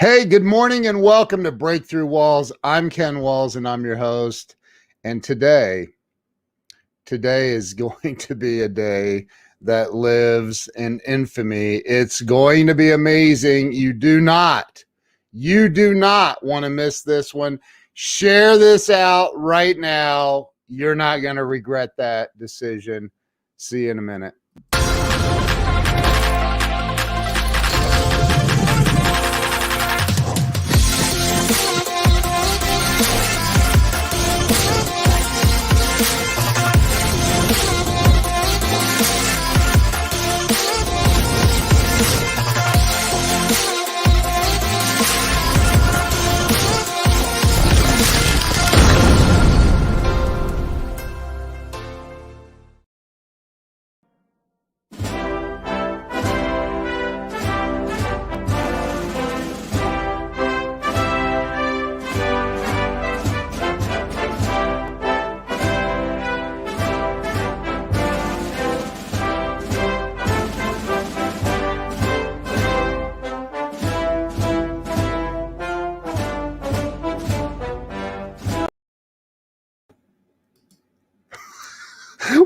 Hey, good morning and welcome to Breakthrough Walls. I'm Ken Walls and I'm your host. And today is going to be a day that lives in infamy. It's going to be amazing. You do not want to miss this one. Share this out right now. You're not going to regret that decision. See you in a minute.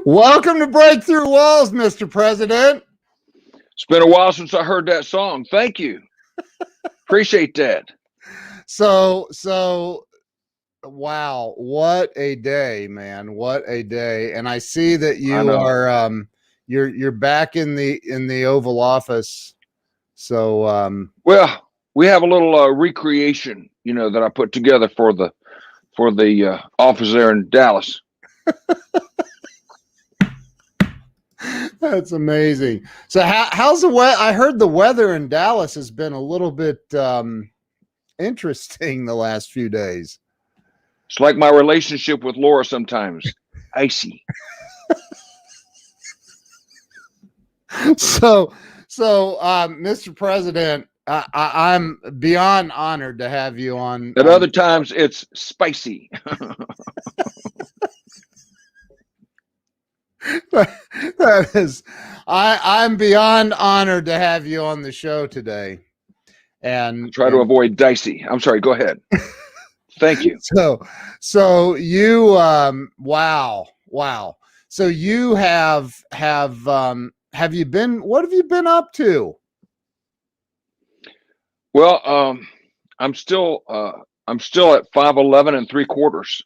Welcome to Breakthrough Walls, Mr. President. It's been a while since I heard that song. Thank you. Appreciate that. So wow, what a day, man. What a day. And I see that you are you're back in the Oval Office. So well, we have a little recreation, that I put together for the office there in Dallas. That's amazing. So how's the weather? I heard the weather in Dallas has been a little bit interesting the last few days. It's like my relationship with Laura sometimes. Icy. So Mr. President, I'm beyond honored to have you on. At other times it's spicy. That is, I'm beyond honored to have you on the show today. And try to avoid dicey. I'm sorry, go ahead. Thank you. So you wow. So you have you been, what have you been up to? Well, I'm still at 5'11" 3/4.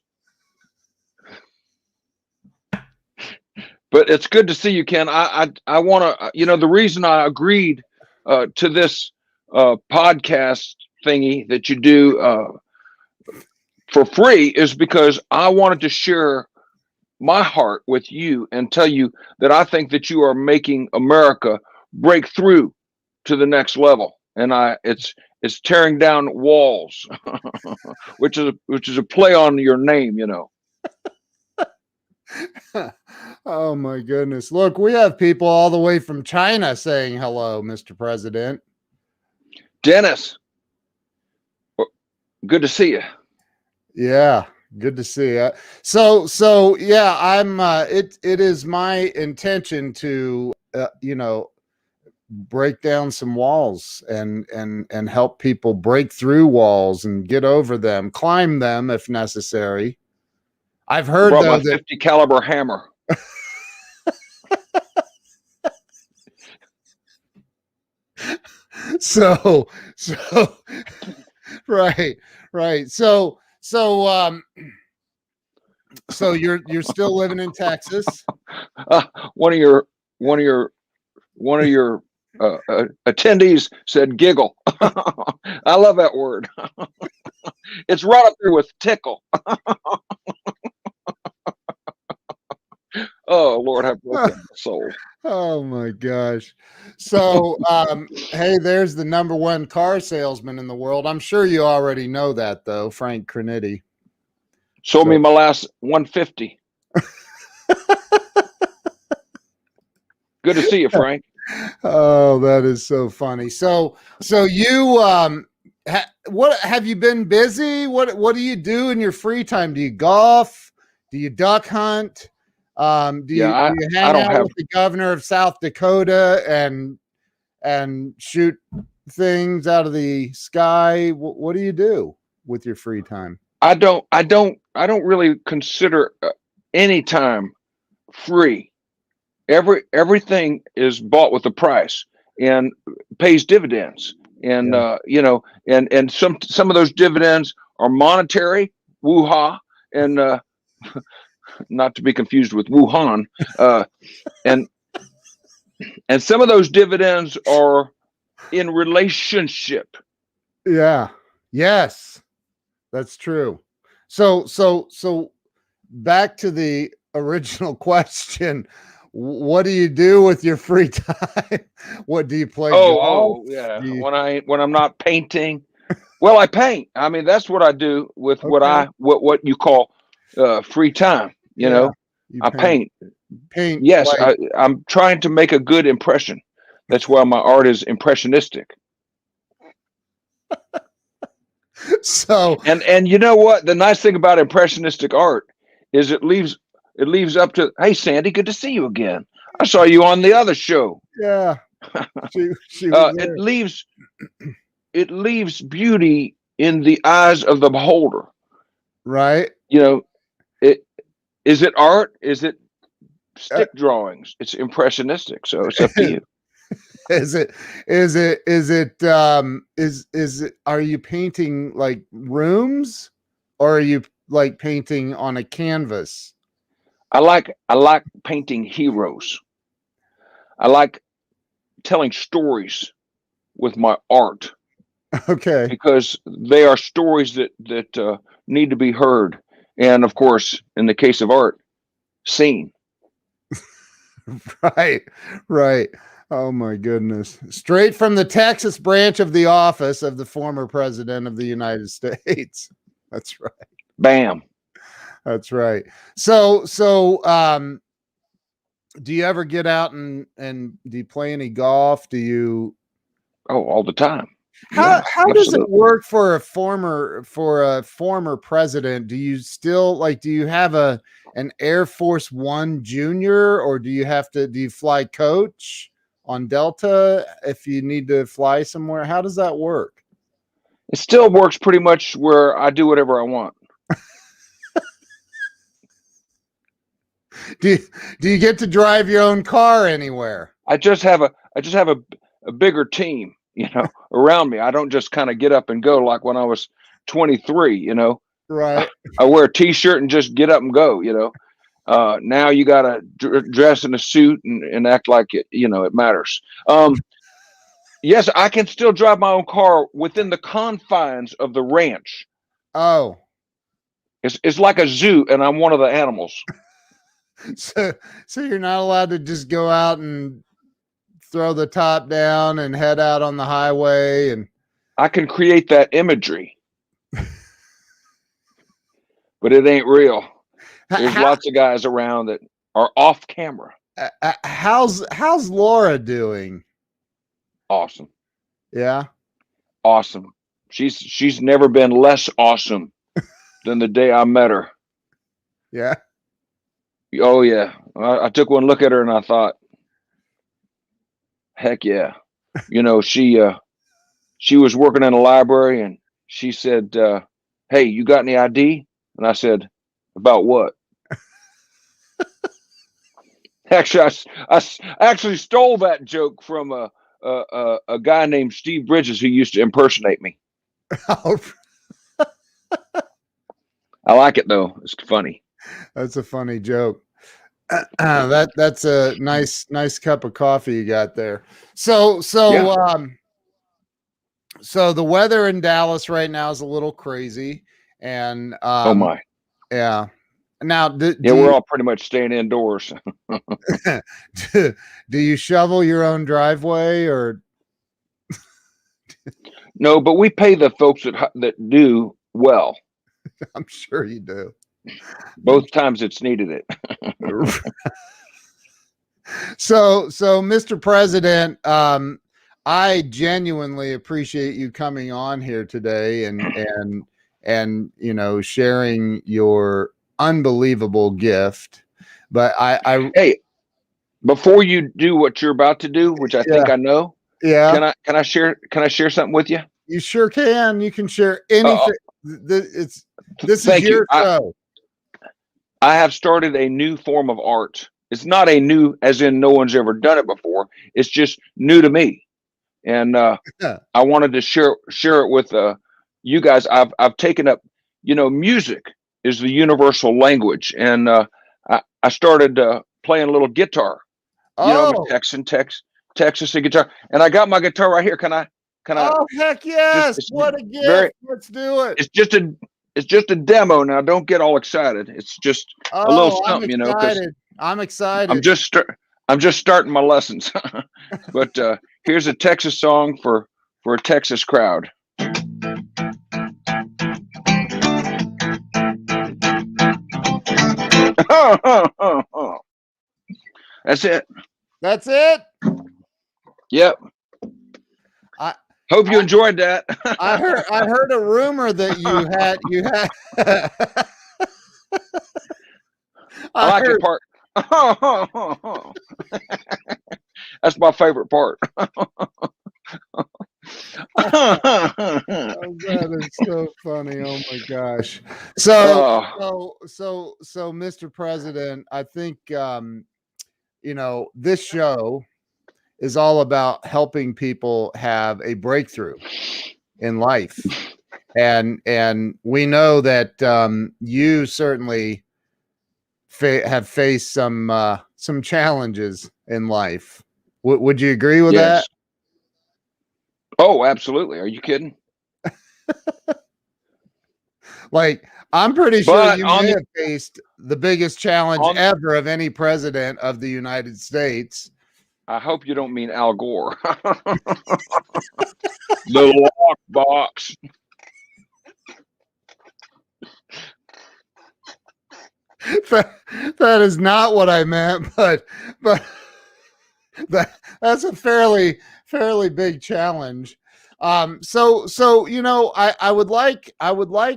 But it's good to see you, Ken. I want to, the reason I agreed to this podcast thingy that you do for free is because I wanted to share my heart with you and tell you that I think that you are making America break through to the next level. And it's tearing down walls, which is a play on your name, Oh my goodness. Look, we have people all the way from China saying hello, Mr. President. Dennis, good to see you. Yeah, good to see you. So yeah, I'm it is my intention to break down some walls and help people break through walls and get over them, climb them if necessary. I've heard though my 50 caliber hammer. So right. So you're still living in Texas. One of your attendees said giggle. I love that word. It's right up there with tickle. Oh Lord, have broken my soul. Oh my gosh. So hey, there's the #1 car salesman in the world. I'm sure you already know that though, Frank Crinitti. Sold me my last 150. Good to see you, Frank. Oh, that is so funny. So you what have you been busy? What do you do in your free time? Do you golf? Do you duck hunt? Do you hang out with the governor of South Dakota and shoot things out of the sky? What do you do with your free time? I don't really consider any time free. Everything is bought with a price and pays dividends. And Yeah. and some of those dividends are monetary, woo-ha, and not to be confused with Wuhan. And and some of those dividends are in relationship. Yeah. Yes, that's true. So back to the original question. What do you do with your free time? What do you play golf? Yeah. Do you, When I'm not painting, well, I paint. I mean, that's what I do with okay. what you call free time. Yeah. You I paint. paint Yes, like I'm trying to make a good impression. That's why my art is impressionistic. so. And you know what? The nice thing about impressionistic art is it leaves up to, hey Sandy, good to see you again. I saw you on the other show. Yeah. She was It there. leaves beauty in the eyes of the beholder. Right. You know, it is it art? Is it Uh, stick drawings? It's impressionistic, so it's up to you. is it are you painting like rooms, or are you like painting on a canvas? I like painting heroes. I like telling stories with my art Okay. because they are stories that need to be heard, and of course, in the case of art, seen. Right. Right. Oh my goodness. Straight from the Texas branch of the office of the former president of the United States. That's right. Bam. That's right. So do you ever get out and do you play any golf? Do you Oh, all the time. how Yeah, how does it absolutely. work for a former president? Do you still like do you have an Air Force One junior, or do you fly coach on Delta if you need to fly somewhere? How does that work? It still works pretty much where I do whatever I want. Do you, do you get to drive your own car anywhere? I just have a bigger team, around me. I don't just kind of get up and go like when I was 23. Right. I wear a t-shirt and just get up and go. Now you got to dress in a suit and act like it matters. Yes, I can still drive my own car within the confines of the ranch. Oh, It's like a zoo, and I'm one of the animals. so so you're not allowed to just go out and throw the top down and head out on the highway and I can create that imagery, but it ain't real. There's how lots of guys around that are off camera. how's Laura doing? Awesome. Yeah. Awesome. She's never been less awesome than the day I met her. Yeah. Oh yeah. I took one look at her and I thought, heck yeah. She was working in a library and she said, hey, you got any ID? And I said, about what? Actually, I actually stole that joke from a guy named Steve Bridges who used to impersonate me. Oh, I like it though. It's funny. that's a funny joke. That's a nice cup of coffee you got there. So Yeah. so um so the weather in Dallas right now is a little crazy, and Oh my. yeah. Now, Yeah, we're all pretty much staying indoors. do, do you shovel your own driveway, or No, but we pay the folks that do well. I'm sure you do. Both times it's needed it. So Mr. President, I genuinely appreciate you coming on here today and sharing your unbelievable gift. But I Hey, before you do what you're about to do, which I yeah, think I know, Yeah, Can I share something with you? you sure can. You can share Uh, anything. This is Thank you. your show. I have started a new form of art. It's not a new, as in no one's ever done it before. It's just new to me, and I wanted to share it with you guys. I've taken up, music is the universal language, and I started playing a little guitar. I'm a Oh, Texas guitar, and I got my guitar right here. Can I oh, heck just? yes! It's What a very. gift! Let's do it. It's just a. It's just a demo now. Don't get all excited. It's just a little Oh, I'm something, because excited. I'm I'm excited. just start, I'm just starting my lessons. But here's a Texas song for a Texas crowd. That's it. That's it. Yep. I Hope you I enjoyed that. I heard a rumor that you had I I like it heard part. That's my favorite part. oh, that is so funny. Oh my gosh. So Oh, so Mr. President, I think this show is all about helping people have a breakthrough in life. And we know that you certainly have faced some challenges in life. Would you agree with that? yes. Oh, absolutely. Are you kidding? Like, I'm pretty sure But you may have faced the biggest challenge on ever of any president of the United States. I hope you don't mean Al Gore. The lock box. That is not what I meant, but that's a fairly big challenge. So I would like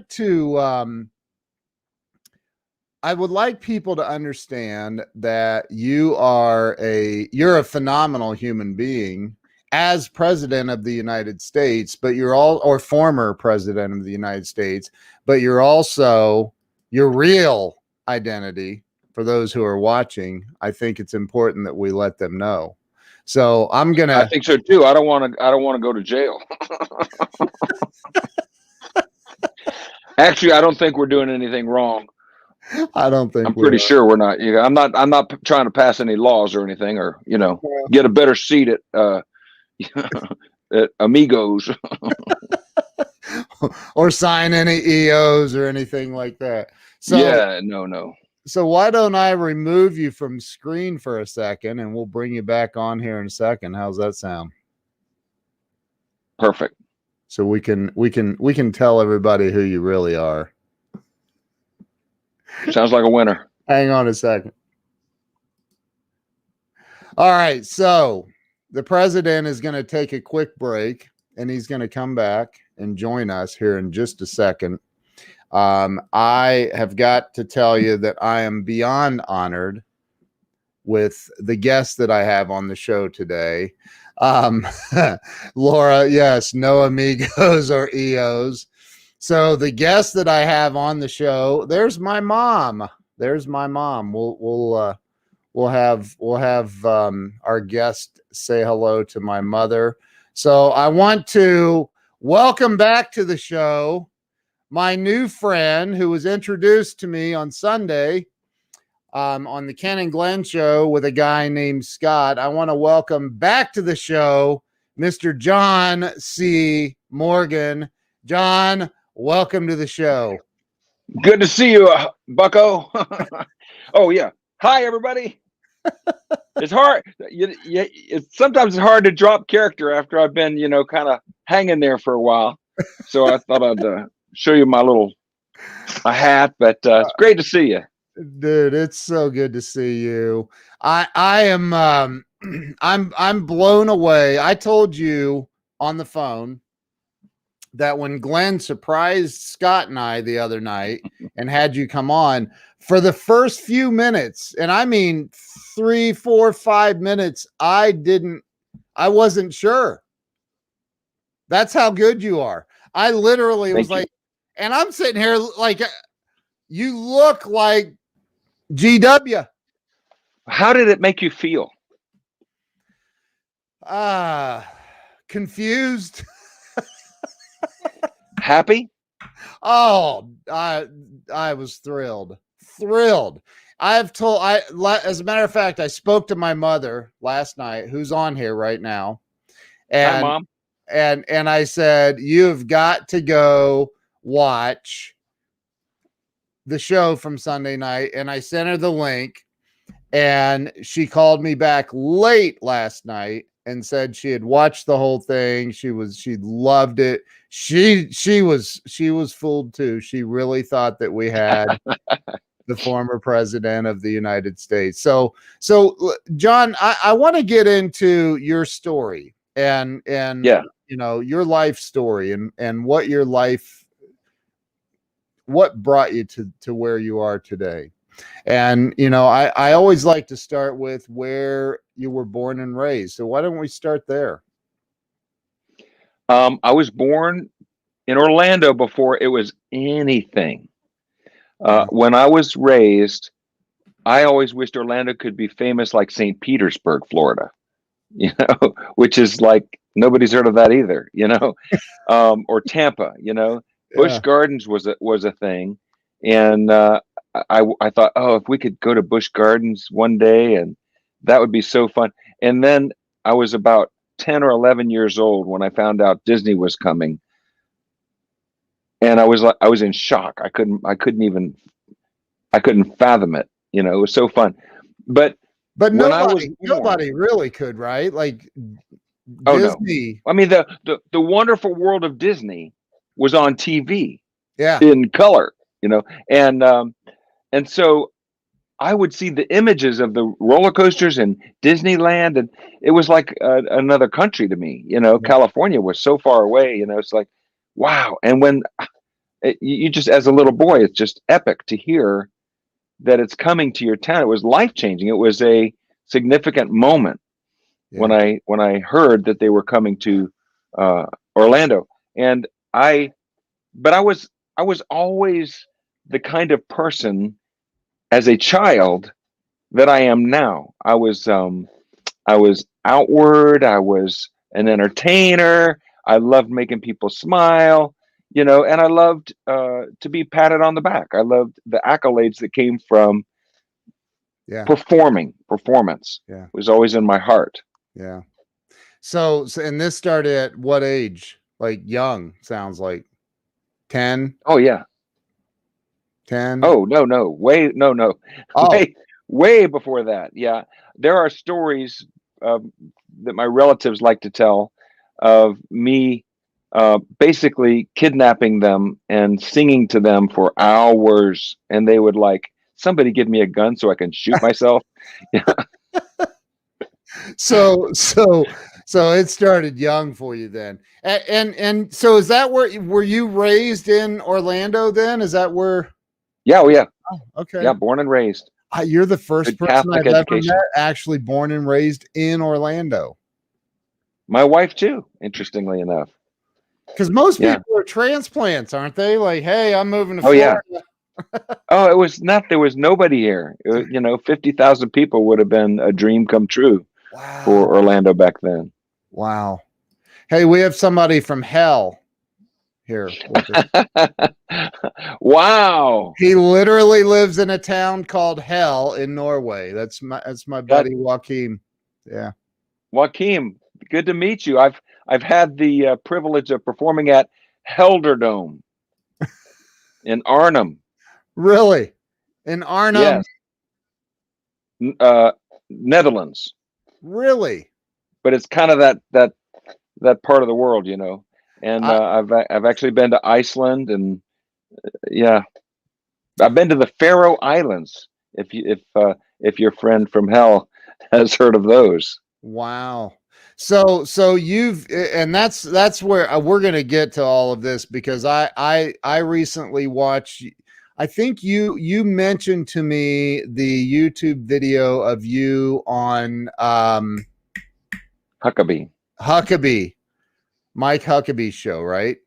to I would like people to understand that you're a phenomenal human being as president of the United States, but or former president of the United States, but you're also your real identity. For those who are watching, I think it's important that we let them know. So I'm I gonna. think so too. I don't want to. I don't want to go to jail. Actually, I don't think we're doing anything wrong. I don't think I'm we pretty are. sure we're not. I'm not trying to pass any laws or anything, or get a better seat at at Amigos. Or sign any EOs or anything like that. So Yeah, no. so why don't I remove you from screen for a second and we'll bring you back on here in a second. How's that sound? Perfect. So we can tell everybody who you really are. Sounds like a winner. Hang on a second. All right, so the president is going to take a quick break and he's going to come back and join us here in just a second. I have got to tell you that I am beyond honored with the guest that I have on the show today. Laura, yes, no amigos or EOs. So the guest that I have on the show, there's my mom. There's my mom. We'll have our guest say hello to my mother. So I want to welcome back to the show my new friend who was introduced to me on Sunday on the Ken and Glenn show with a guy named Scott. I want to welcome back to the show Mr. John C. Morgan. John, welcome to the show. Good to see you, Bucko. Oh yeah. Hi, everybody. It's hard. Sometimes it's hard to drop character after I've been, kind of hanging there for a while. So I thought I'd show you my little hat. But it's great to see you, dude. It's so good to see you. I am I'm blown away. I told you on the phone that when Glenn surprised Scott and I the other night and had you come on for the first few minutes, and I mean 3, 4, 5 minutes, I didn't I wasn't sure. That's how good you are. I literally was like, and I'm sitting here like, you look like GW. How did it make you feel? Confused. Happy? Oh, I was thrilled. As a matter of fact, I spoke to my mother last night, who's on here right now. And Hi, Mom. And I said, you've got to go watch the show from Sunday night. And I sent her the link, and she called me back late last night and said she had watched the whole thing. She loved it. She was fooled too. She really thought that we had the former president of the United States. So John, I want to get into your story and Yeah. your life story and what brought you to where you are today. And I always like to start with where you were born and raised. So why don't we start there? I was born in Orlando before it was anything. When I was raised, I always wished Orlando could be famous like St. Petersburg, Florida, which is like nobody's heard of that either, or Tampa, Busch Yeah. Gardens was a thing. And I thought, oh, if we could go to Busch Gardens one day, and that would be so fun. And then I was about 10 or 11 years old when I found out Disney was coming. And I was in shock. I couldn't fathom it. It was so fun. But when I was nobody really could, right? Like Disney. No. I mean, the wonderful world of Disney was on TV, yeah, in color, and so I would see the images of the roller coasters in Disneyland, and it was like another country to me. California was so far away. It's like, wow. And when you just, as a little boy, it's just epic to hear that it's coming to your town. It was life changing. It was a significant moment when I heard that they were coming to Orlando, and I was always the kind of person as a child that I am now. I was outward. I was an entertainer. I loved making people smile, and I loved to be patted on the back. I loved the accolades that came from performance. Yeah, was always in my heart. Yeah. So and this started at what age? Like young, sounds like 10. Oh yeah. 10. Oh no. Oh. way before that. Yeah, there are stories that my relatives like to tell of me basically kidnapping them and singing to them for hours, and they would like, somebody give me a gun so I can shoot myself. So it started young for you then, and so is that were you raised in Orlando then? Is that where? Yeah, well, yeah. Oh, okay. Yeah, born and raised. You're the first Good person Catholic I've education. ever met actually born and raised in Orlando. My wife too, interestingly enough. Because most people are transplants, aren't they? Like, hey, I'm moving to Florida. Yeah. Oh, it was not. There was nobody here. 50,000 people would have been a dream come true. Wow. For Orlando back then. Wow. Hey, we have somebody from hell here. Wow. He literally lives in a town called Hell in Norway. That's my buddy Joachim. Yeah. Joachim, good to meet you. I've had the privilege of performing at Helderdome in Arnhem. Really? In Arnhem? Yes. Netherlands. Really? But it's kind of that part of the world, And I've actually been to Iceland, and yeah, I've been to the Faroe Islands. If your friend from hell has heard of those. Wow. So and that's where we're going to get to all of this, because I recently watched, I think you mentioned to me the YouTube video of you on Huckabee. Huckabee, Mike Huckabee's show, right?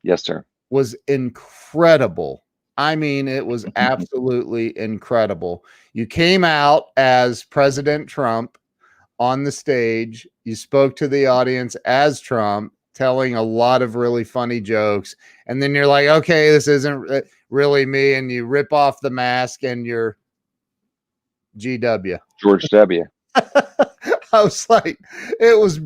Yes, sir. Was incredible. I mean, it was absolutely incredible. You came out as President Trump on the stage. You spoke to the audience as Trump, telling a lot of really funny jokes. And then you're like, okay, this isn't really me. And you rip off the mask and you're GW. George W. I was like, it was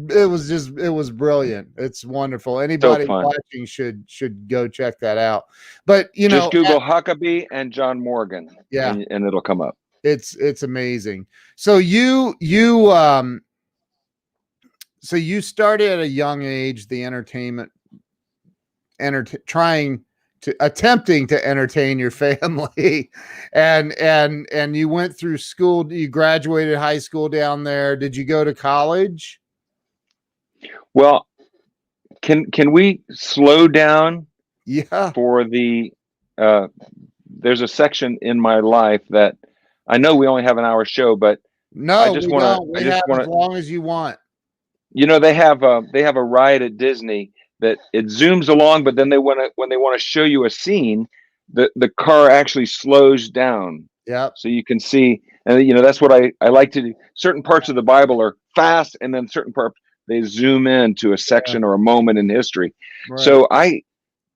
brilliant. It's wonderful. Anybody fun. watching should go check that out. But you know, Just Google Huckabee and John Morgan, yeah, and it'll come up. it's amazing. So you started at a young age the attempting to entertain your family, and you went through school. You graduated high school down there. Did you go to college? Well, can we slow down? Yeah. For the there's a section in my life that I know we only have an hour show, but no, I just want to. We have as long as you want. You know, they have a ride at Disney that it zooms along, but then when they want to show you a scene, the car actually slows down. Yeah. So you can see, and you know, that's what I like to do. Certain parts of the Bible are fast, and then certain parts they zoom in to a section or a moment in history. Right. So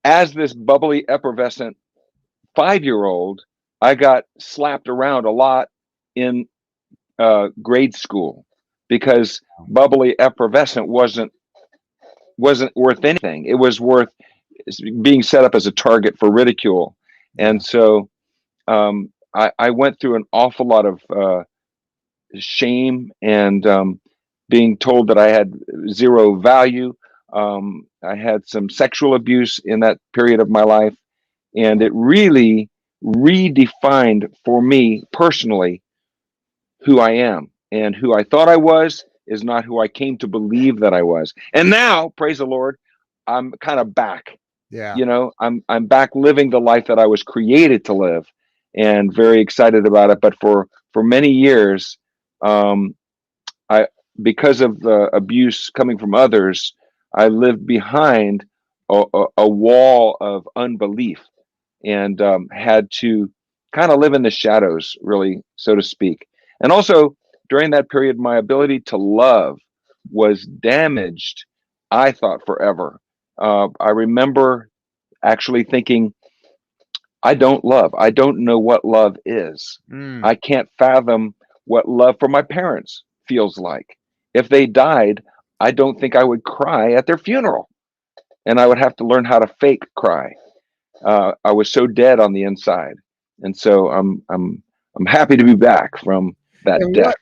as this bubbly, effervescent 5-year-old, I got slapped around a lot in grade school because bubbly, effervescent wasn't worth anything. It was worth being set up as a target for ridicule. And so I went through an awful lot of shame and being told that I had zero value. I had some sexual abuse in that period of my life, and it really redefined for me personally who I am, and who I thought I was is not who I came to believe that I was. And now, praise the Lord, I'm kind of back. Yeah. You know, I'm back living the life that I was created to live, and very excited about it. But for many years, because of the abuse coming from others, I lived behind a wall of unbelief, and had to kind of live in the shadows, really, so to speak. And also during that period, my ability to love was damaged, I thought, forever. I remember actually thinking, I don't love. I don't know what love is. I can't fathom what love for my parents feels like. If they died, I don't think I would cry at their funeral, and I would have to learn how to fake cry. I was so dead on the inside, and so I'm happy to be back from that death.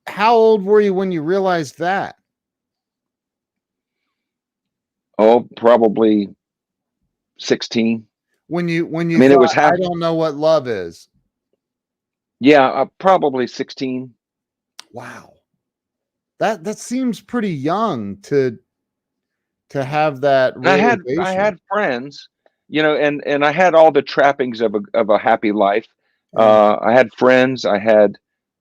How old were you when you realized that? Oh, probably 16. When you I mean, it was I don't know what love is. Yeah, probably 16. Wow. That seems pretty young to have that realization. I had friends, you know, and I had all the trappings of a happy life. I had friends. I had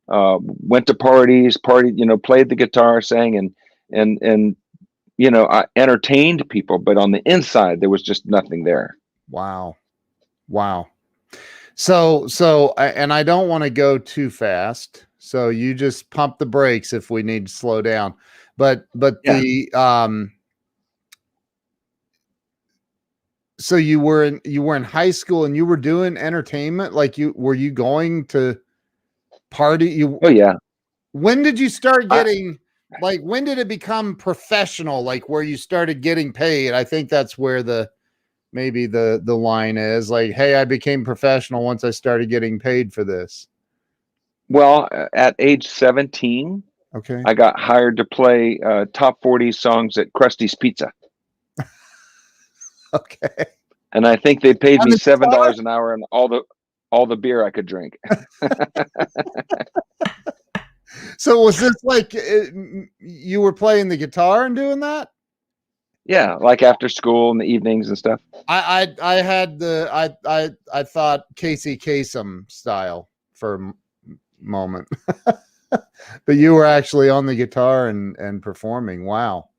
went to parties, you know, played the guitar, sang, and you know, I entertained people, but on the inside there was just nothing there. Wow. So and I don't want to go too fast. So you just pump the brakes if we need to slow down. But the so you were in high school and you were doing entertainment, like were you going to party? Oh yeah. When did you start getting like, when did it become professional, like where you started getting paid? I think that's where maybe the line is, like, hey, I became professional once I started getting paid for this. Well, at age 17, okay, I got hired to play top 40 songs at Krusty's Pizza. Okay. And I think they paid me $7 an hour and all the beer I could drink. So was this like you were playing the guitar and doing that? Yeah, like after school in the evenings and stuff. I thought Casey Kasem style for a moment. But you were actually on the guitar and performing. Wow.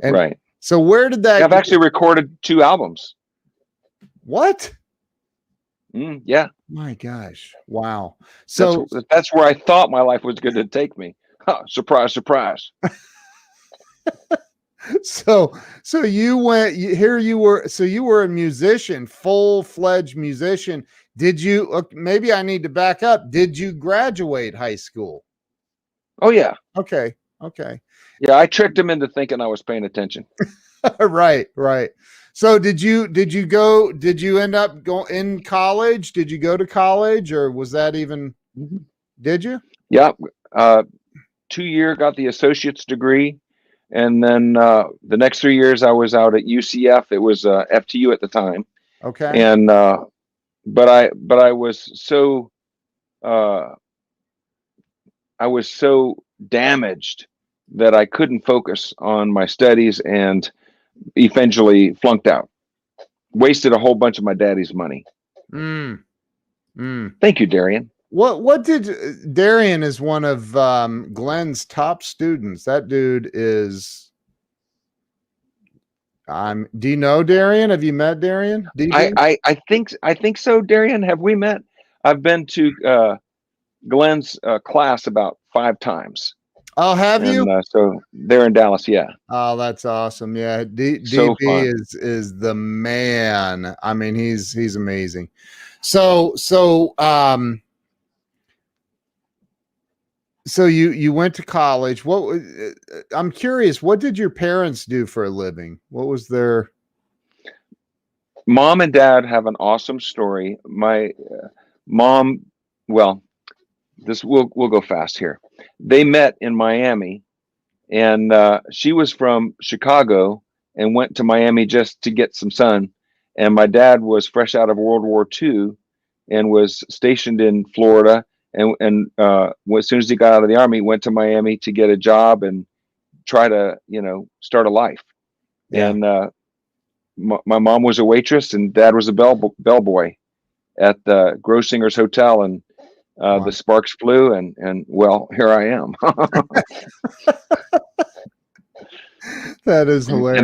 And Right. so where did that Yeah, I've actually recorded 2 albums. what? Yeah. My gosh. Wow. So That's where I thought my life was going to take me. Huh, surprise, surprise. so you went here you were so you were a musician, full-fledged musician. Did you maybe I need to back up. Did you graduate high school? Oh yeah. Okay. Okay. Yeah, I tricked him into thinking I was paying attention. Right, right. So did you end up going in college? Did you go to college or was that even did you? Yeah. 2 year got the associate's degree. And then the next 3 years I was out at UCF. It was FTU at the time. Okay. And but I was so uh, damaged that I couldn't focus on my studies and eventually flunked out. Wasted a whole bunch of my daddy's money. Mm. Thank you, Darian. What did Darian is one of Glenn's top students. That dude is do you know Darian? Have you met Darian? I think so, Darian. Have we met? I've been to Glenn's class about 5 times. Oh, have you? And so they're in Dallas, yeah. Oh, that's awesome. Yeah, So DB fun. is the man. I mean, he's amazing. So you went to college. I'm curious, what did your parents do for a living? What was their Mom and Dad have an awesome story. My mom, well, this we'll go fast here. They met in Miami, and she was from Chicago and went to Miami just to get some sun. And my dad was fresh out of World War II and was stationed in Florida. And as soon as he got out of the army, went to Miami to get a job and try to start a life. Yeah. And my mom was a waitress, and Dad was a bellboy at the Grossinger's Hotel, and Wow. the sparks flew, and well, here I am. That is hilarious.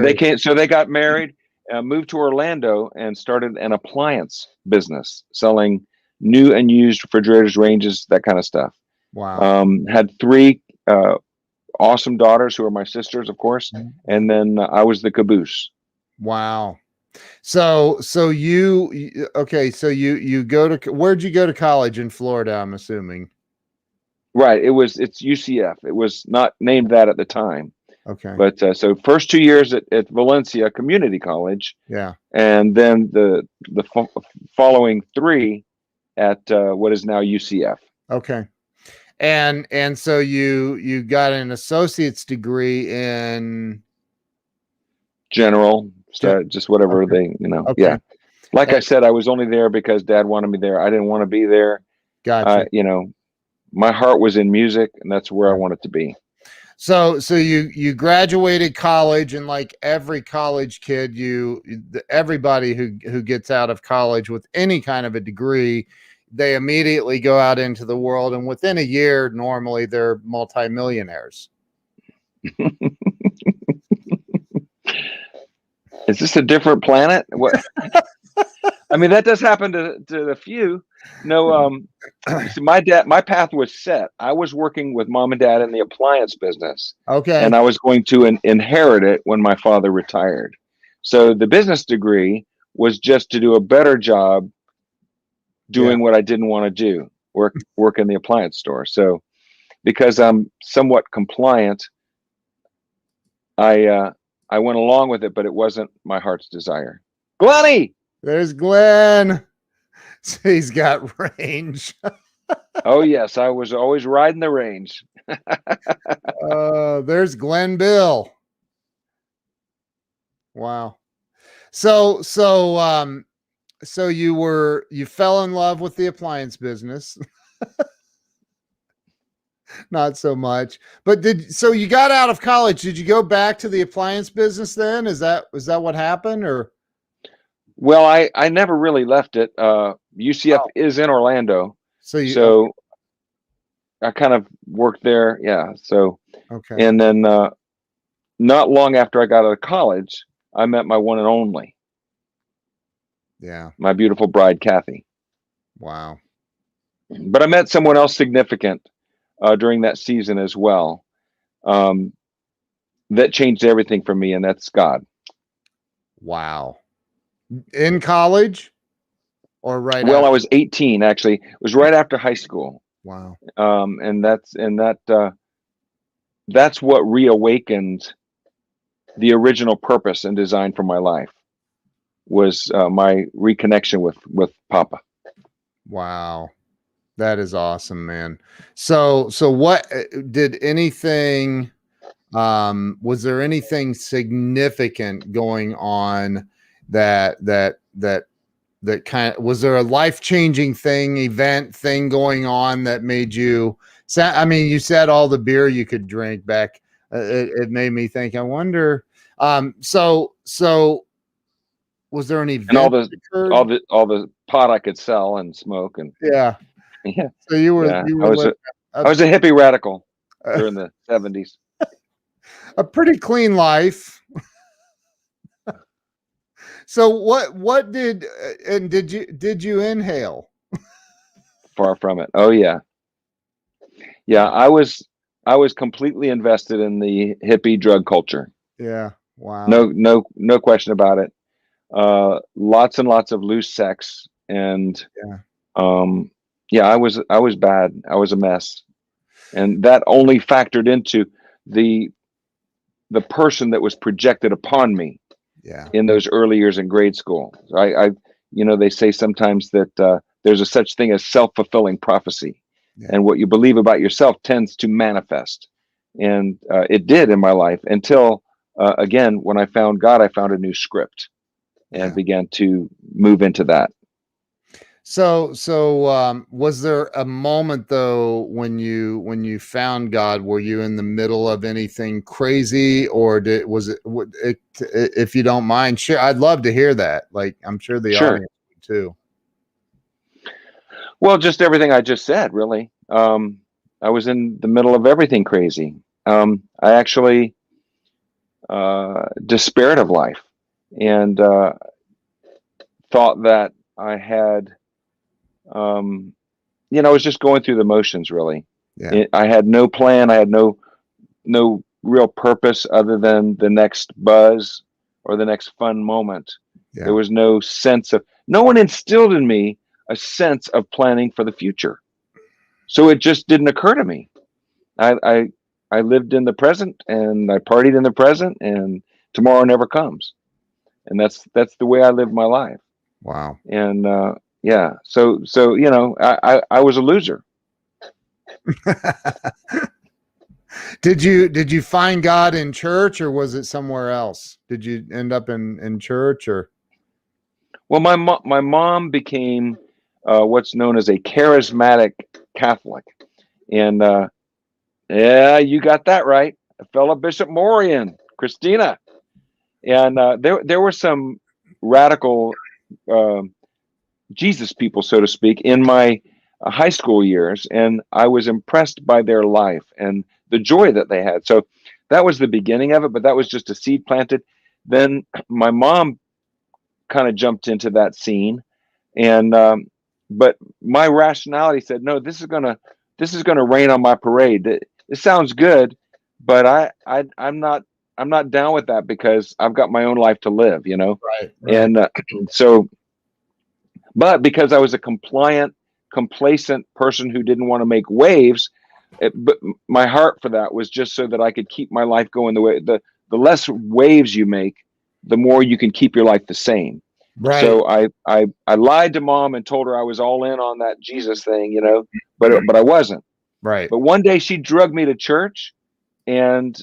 And they got married, moved to Orlando, and started an appliance business selling new and used refrigerators, ranges, that kind of stuff. Wow. Had 3 awesome daughters who are my sisters, of course, and then I was the caboose. Wow. So you okay, so you go to where'd you go to college in Florida, I'm assuming? Right. It's UCF. It was not named that at the time. Okay. But so first 2 years at Valencia Community College. Yeah. And then the following 3 at what is now UCF. Okay. And so you got an associate's degree in general, just whatever they, Okay. Yeah. Like I said, I was only there because Dad wanted me there. I didn't want to be there. Gotcha. My heart was in music, and that's where I wanted to be. So you graduated college, and like every college kid, everybody who gets out of college with any kind of a degree, they immediately go out into the world, and within a year, normally they're multimillionaires. Is this a different planet? What? I mean, that does happen to a few. No, see, my path was set. I was working with Mom and Dad in the appliance business. Okay. And I was going to inherit it when my father retired. So the business degree was just to do a better job doing what I didn't want to do, work in the appliance store. So because I'm somewhat compliant, I went along with it, but it wasn't my heart's desire. Glenny! There's Glenn. He's got range. Oh yes, I was always riding the range. There's Glenn Bill. Wow. So you fell in love with the appliance business. Not so much, but so you got out of college. Did you go back to the appliance business then? Is that what happened, or? Well, I never really left it. UCF is in Orlando. So I kind of worked there. Yeah. So, Okay. and then not long after I got out of college, I met my one and only, Yeah. my beautiful bride, Kathy. Wow. But I met someone else significant during that season as well. Um, that changed everything for me, and that's God. Wow. In college or right Well, I after? was 18 actually. It was right after high school, Wow. and that's what reawakened the original purpose and design for my life was my reconnection with Papa. Wow. That is awesome, man. So what did anything was there anything significant going on that kind of, was there a life-changing event going on that made you I mean, you said all the beer you could drink back, it made me think, I wonder, so was there an And event that occurred? all the pot I could sell and smoke and Yeah. yeah, So you were yeah. living I was a hippie radical a, during the 70s. a pretty clean life. So what did and did you inhale? Far from it. Oh yeah. Yeah, I was completely invested in the hippie drug culture. Yeah. Wow. No question about it. Lots and lots of loose sex and Yeah. um yeah, I was bad. I was a mess. And that only factored into the the person that was projected upon me Yeah. in those early years in grade school. They say sometimes that there's a such thing as self-fulfilling prophecy, Yeah. and what you believe about yourself tends to manifest. And it did in my life until, again, when I found God, I found a new script and Yeah. began to move into that. So was there a moment though when you found God, were you in the middle of anything crazy, or was it, if you don't mind, sure, I'd love to hear that. Like, I'm sure the Sure. audience would too. Well, just everything I just said, really. I was in the middle of everything crazy. I actually despaired of life and thought that I had, I was just going through the motions, really. Yeah. I had no plan. I had no real purpose other than the next buzz or the next fun moment. There Yeah. was no one instilled in me a sense of planning for the future. So it just didn't occur to me. I I lived in the present and I partied in the present and tomorrow never comes. And that's the way I lived my life. Wow. And yeah, so I was a loser. Did you find God in church, or was it somewhere else? Did you end up in church, or? Well, my mom became what's known as a charismatic Catholic, and yeah, you got that right, fellow Bishop Morian, Christina, and there were some radical uh, Jesus people, so to speak, in my high school years, and I was impressed by their life and the joy that they had. So that was the beginning of it, but that was just a seed planted. Then my mom kind of jumped into that scene, and but my rationality said, no, this is gonna rain on my parade. It sounds good, but I'm not down with that because I've got my own life to live, Right. Right. and so. But because I was a compliant, complacent person who didn't want to make waves, but my heart for that was just so that I could keep my life going the way the less waves you make, the more you can keep your life the same. Right. So I lied to mom and told her I was all in on that Jesus thing, but I wasn't. Right. But one day she drugged me to church, and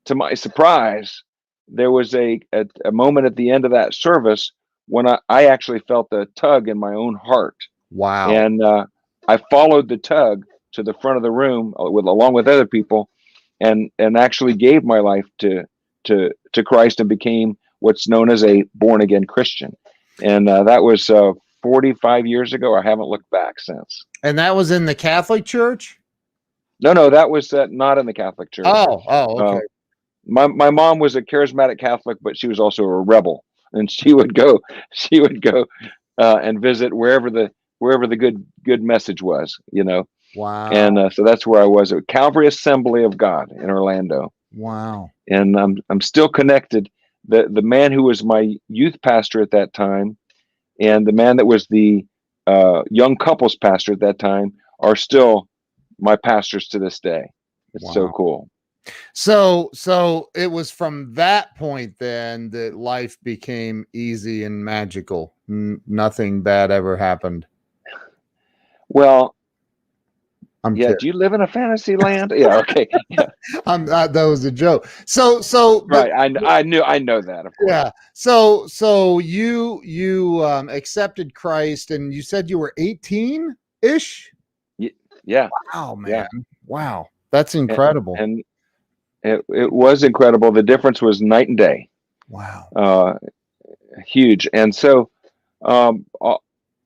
to my surprise, there was a moment at the end of that service when I actually felt the tug in my own heart. Wow. And I followed the tug to the front of the room along with other people, and actually gave my life to Christ and became what's known as a born again Christian. And that was 45 years ago. I haven't looked back since. And that was in the Catholic Church? No, that was not in the Catholic Church. Okay. Um, my mom was a charismatic Catholic, but she was also a rebel, and she would go and visit wherever the good message was, Wow. and so that's where I was at Calvary Assembly of God in Orlando, Wow. and I'm still connected. The man who was my youth pastor at that time, and the man that was the young couples pastor at that time, are still my pastors to this day. It's so Wow. cool. So it was from that point then that life became easy and magical. Nothing bad ever happened. Well, I'm yeah. kidding. Do you live in a fantasy land? Yeah. Okay. Yeah. That was a joke. But Right. I know that, of course. yeah. So you accepted Christ, and you said you were 18 ish. Yeah. Wow, Yeah. man. Wow, that's And, incredible. and it was incredible. The difference was night and day. Wow. Uh, Huge. And so,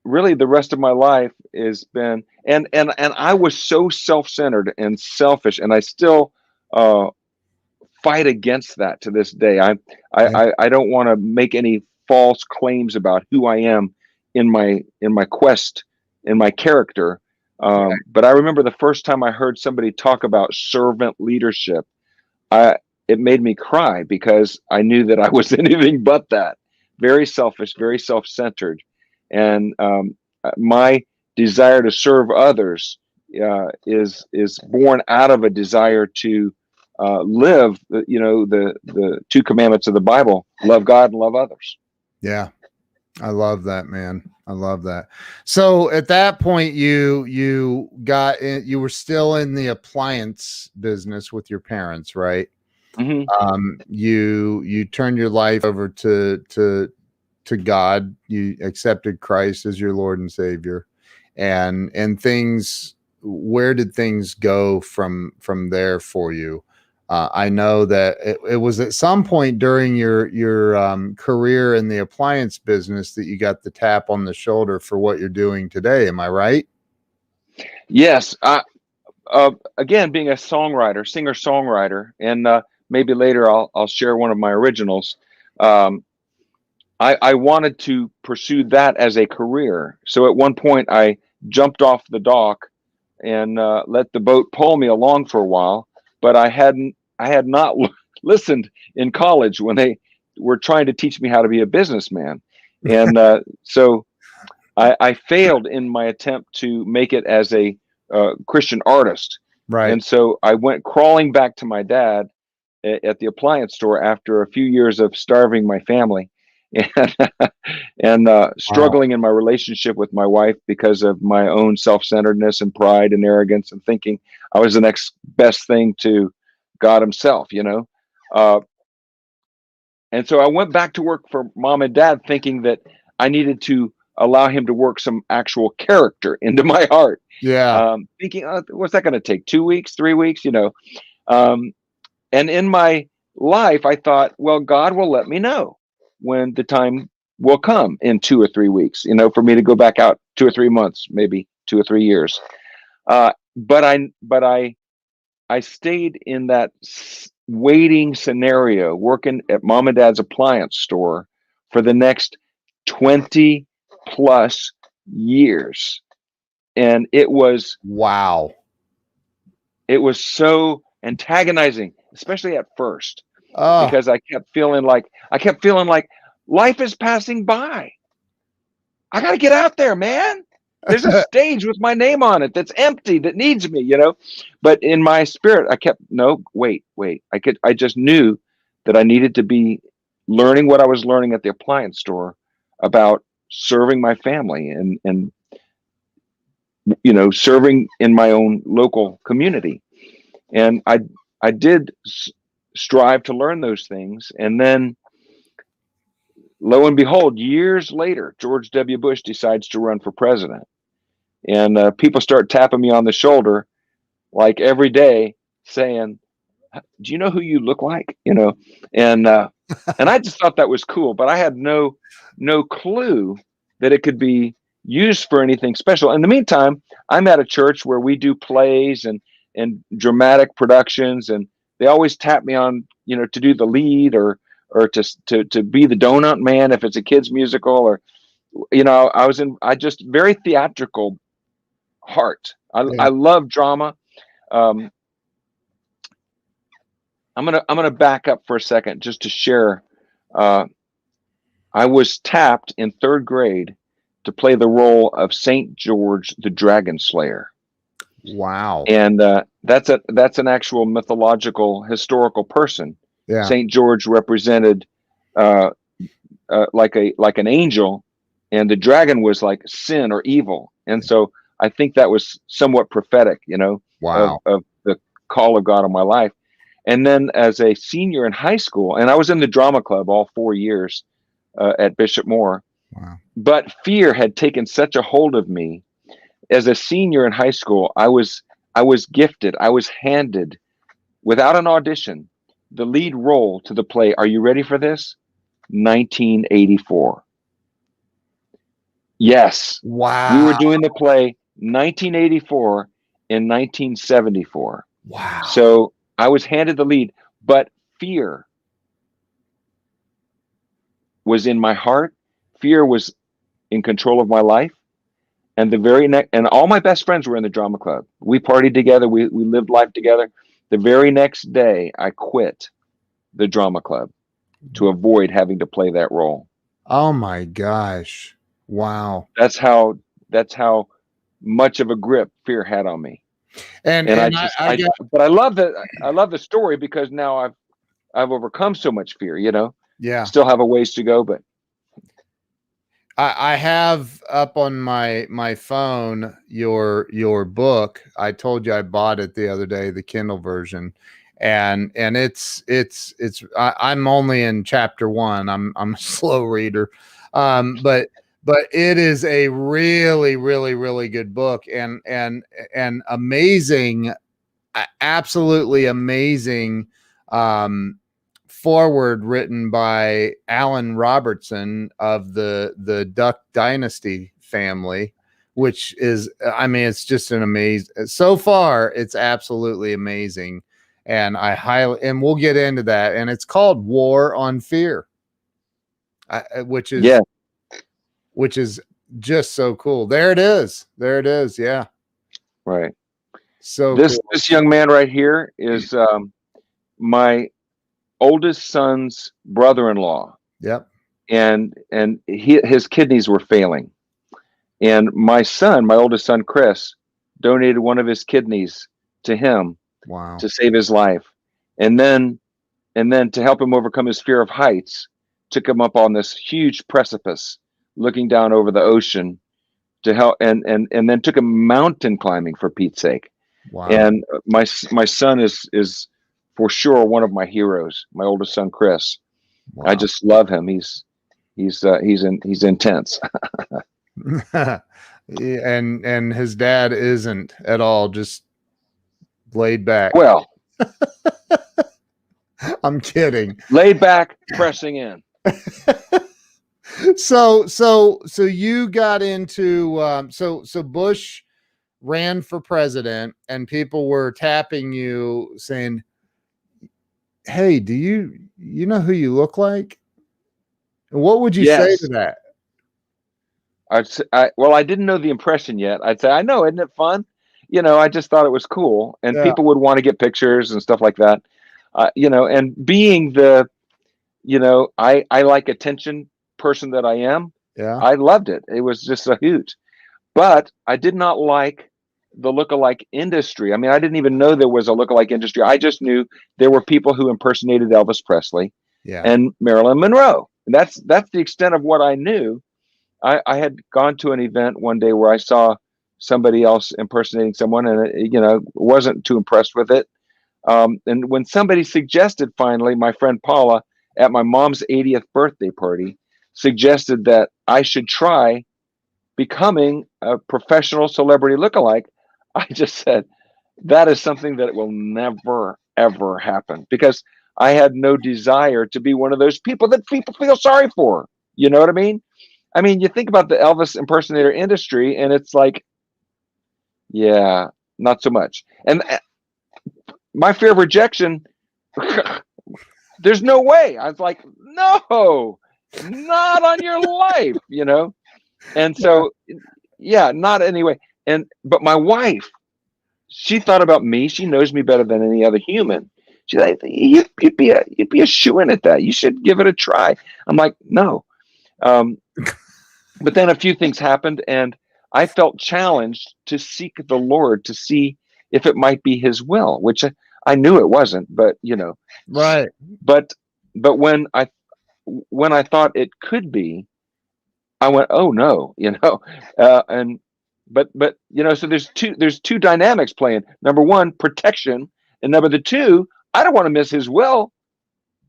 really, the rest of my life has been, and I was so self-centered and selfish, and I still uh, fight against that to this day. Yeah. I don't want to make any false claims about who I am in my quest, in my character. But I remember the first time I heard somebody talk about servant leadership, I it made me cry because I knew that I was anything but that. Very selfish, very self-centered, and my desire to serve others is born out of a desire to live, the two commandments of the Bible: love God and love others. Yeah. I love that, man. I love that. So at that point, you got in, you were still in the appliance business with your parents, right? Hmm. You turned your life over to God. You accepted Christ as your Lord and Savior, and things. Where did things go from there for you? I know that it was at some point during your career in the appliance business that you got the tap on the shoulder for what you're doing today. Am I right? Yes. Again, being a songwriter, singer-songwriter, and maybe later I'll share one of my originals. Um, I wanted to pursue that as a career. So at one point, I jumped off the dock and let the boat pull me along for a while. But I had not listened in college when they were trying to teach me how to be a businessman, and so I failed in my attempt to make it as a Christian artist. Right. And so I went crawling back to my dad at the appliance store after a few years of starving my family, and Wow. struggling in my relationship with my wife because of my own self-centeredness and pride and arrogance, and thinking I was the next best thing to God himself, uh, and so I went back to work for mom and dad, thinking that I needed to allow him to work some actual character into my heart. Yeah. Thinking, what's that going to take? 2 weeks, 3 weeks, Um, and in my life, I thought, well, God will let me know when the time will come in 2 or 3 weeks, for me to go back out 2 or 3 months, maybe 2 or 3 years. But I stayed in that waiting scenario, working at mom and dad's appliance store for the next 20 plus years. And Wow. it was so antagonizing, especially at first, Oh, because I kept feeling like life is passing by. I got to get out there, man. There's a stage with my name on it that's empty that needs me. But in my spirit, I kept, no, wait. I just knew that I needed to be learning what I was learning at the appliance store about serving my family and serving in my own local community. And I did strive to learn those things. And then, lo and behold, years later, George W. Bush decides to run for president. And people start tapping me on the shoulder like every day, saying, "Do you know who you look like?" And I just thought that was cool, but I had no clue that it could be used for anything special. In the meantime, I'm at a church where we do plays, and in dramatic productions, and they always tap me on, to do the lead, or to be the donut man if it's a kids musical, or I just very theatrical heart. I Yeah. love drama. Um, I'm gonna back up for a second just to share. Uh, I was tapped in third grade to play the role of Saint George the Dragon Slayer, Wow. and that's an actual mythological historical person. Yeah. Saint George represented uh, like an angel, and the dragon was like sin or evil, and so I think that was somewhat prophetic, Wow. of the call of God on my life. And then as a senior in high school, and I was in the drama club all 4 years at Bishop Moore, Wow. but fear had taken such a hold of me. As a senior in high school, I was gifted. I was handed, without an audition, the lead role to the play. Are you ready for this? 1984. Yes, we were Wow. doing the play 1984 in 1974. Wow. So I was handed the lead, but fear was in my heart. Fear was in control of my life. And the very next, and all my best friends were in the drama club. We partied together. We lived life together. The very next day, I quit the drama club to avoid having to play that role. Oh my gosh. Wow. That's how much of a grip fear had on me. And I And just, I got, but I love the story, because now I've overcome so much fear. yeah. Still have a ways to go, but I have up on my phone your book. I told you I bought it the other day, the Kindle version, and I'm only in chapter 1. I'm a slow reader, but it is a really really really good book, and amazing, absolutely amazing. Forward written by Alan Robertson of the Duck Dynasty family, which is, I mean, it's just an amazing. So far, it's absolutely amazing, and and we'll get into that. And it's called War on Fear, which is yeah, which is just so cool. There it is. There it is. Yeah, right. so This cool. this young man right here is my oldest son's brother-in-law, Yep. and his kidneys were failing, and my oldest son Chris, donated one of his kidneys to him Wow. to save his life, and then to help him overcome his fear of heights, took him up on this huge precipice looking down over the ocean to help, and then took him mountain climbing, for Pete's sake. Wow. And my son is for sure one of my heroes. My oldest son Chris, Wow. I just love him. He's intense. Yeah, and his dad isn't at all, just laid back. Well, I'm kidding. laid back, pressing in. So you got into so Bush ran for president, and people were tapping you saying, "Hey, do you know who you look like?" And what would you say to Yes. that? Well, I didn't know the impression yet. I'd say, I know, isn't it fun? I just thought it was cool, and Yeah, people would want to get pictures and stuff like that. And being the, I like attention person that I am, yeah, I loved it. It was just a hoot. But I did not like the lookalike industry. I mean, I didn't even know there was a lookalike industry. I just knew there were people who impersonated Elvis Presley yeah, and Marilyn Monroe. And that's the extent of what I knew. I had gone to an event one day where I saw somebody else impersonating someone, and wasn't too impressed with it. And when somebody suggested, finally, my friend Paula, at my mom's 80th birthday party, suggested that I should try becoming a professional celebrity lookalike, I just said, that is something that will never, ever happen, because I had no desire to be one of those people that people feel sorry for. You know what I mean? I mean, you think about the Elvis impersonator industry, and it's like, yeah, not so much. my fear of rejection, there's no way. I was like, no, not on your life, And so, yeah, not anyway. But my wife, she thought about me. She knows me better than any other human. She's like, you'd be a shoo-in at that. You should give it a try. I'm like, no. But then a few things happened, and I felt challenged to seek the Lord to see if it might be His will, which I knew it wasn't. But Right. But when I thought it could be, I went, oh no, but so there's two dynamics playing. Number one, protection, and number two, I don't want to miss His will.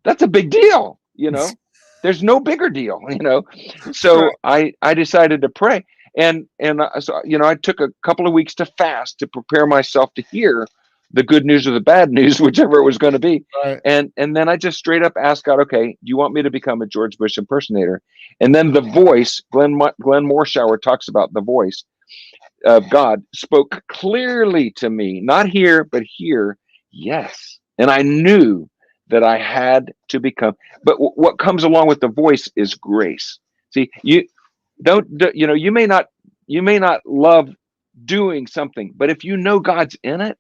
That's a big deal, There's no bigger deal, So I decided to pray, and so I took a couple of weeks to fast to prepare myself to hear the good news or the bad news, whichever it was going to be. Right. And then I just straight up asked God, okay, do you want me to become a George Bush impersonator? And then the voice, Glenn Morshower talks about the voice of God spoke clearly to me, not here, but here. Yes. And I knew that I had to become, but what comes along with the voice is grace. See, you may not love doing something, but if you know God's in it,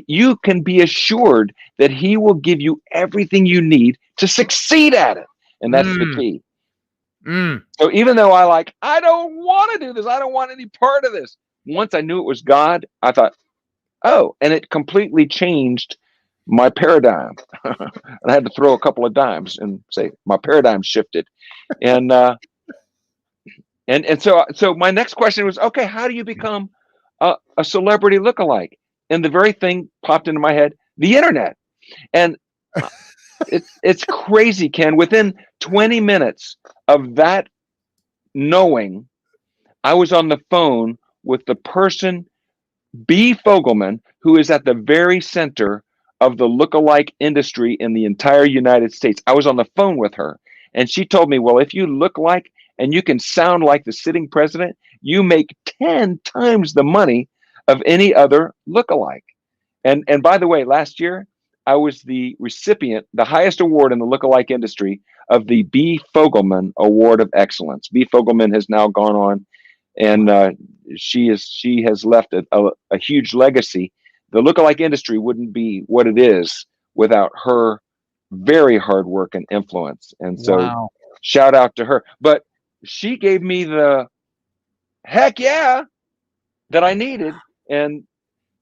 you can be assured that He will give you everything you need to succeed at it. And that's the key. So even though I don't want to do this, I don't want any part of this. Once I knew it was God, I thought, oh, and it completely changed my paradigm. And I had to throw a couple of dimes and say my paradigm shifted. And so my next question was, okay, how do you become a celebrity lookalike? And the very thing popped into my head, the internet. And it's crazy, Ken. Within 20 minutes of that knowing, I was on the phone with the person, B. Fogelman, who is at the very center of the lookalike industry in the entire United States. I was on the phone with her, and she told me, well, if you look like and you can sound like the sitting president, you make 10 times the money of any other lookalike. And by the way, last year, I was the recipient, the highest award in the lookalike industry of the B. Fogelman Award of Excellence. B. Fogelman has now gone on, and she has left a huge legacy. The lookalike industry wouldn't be what it is without her very hard work and influence. And so shout out to her. But she gave me the heck yeah that I needed. And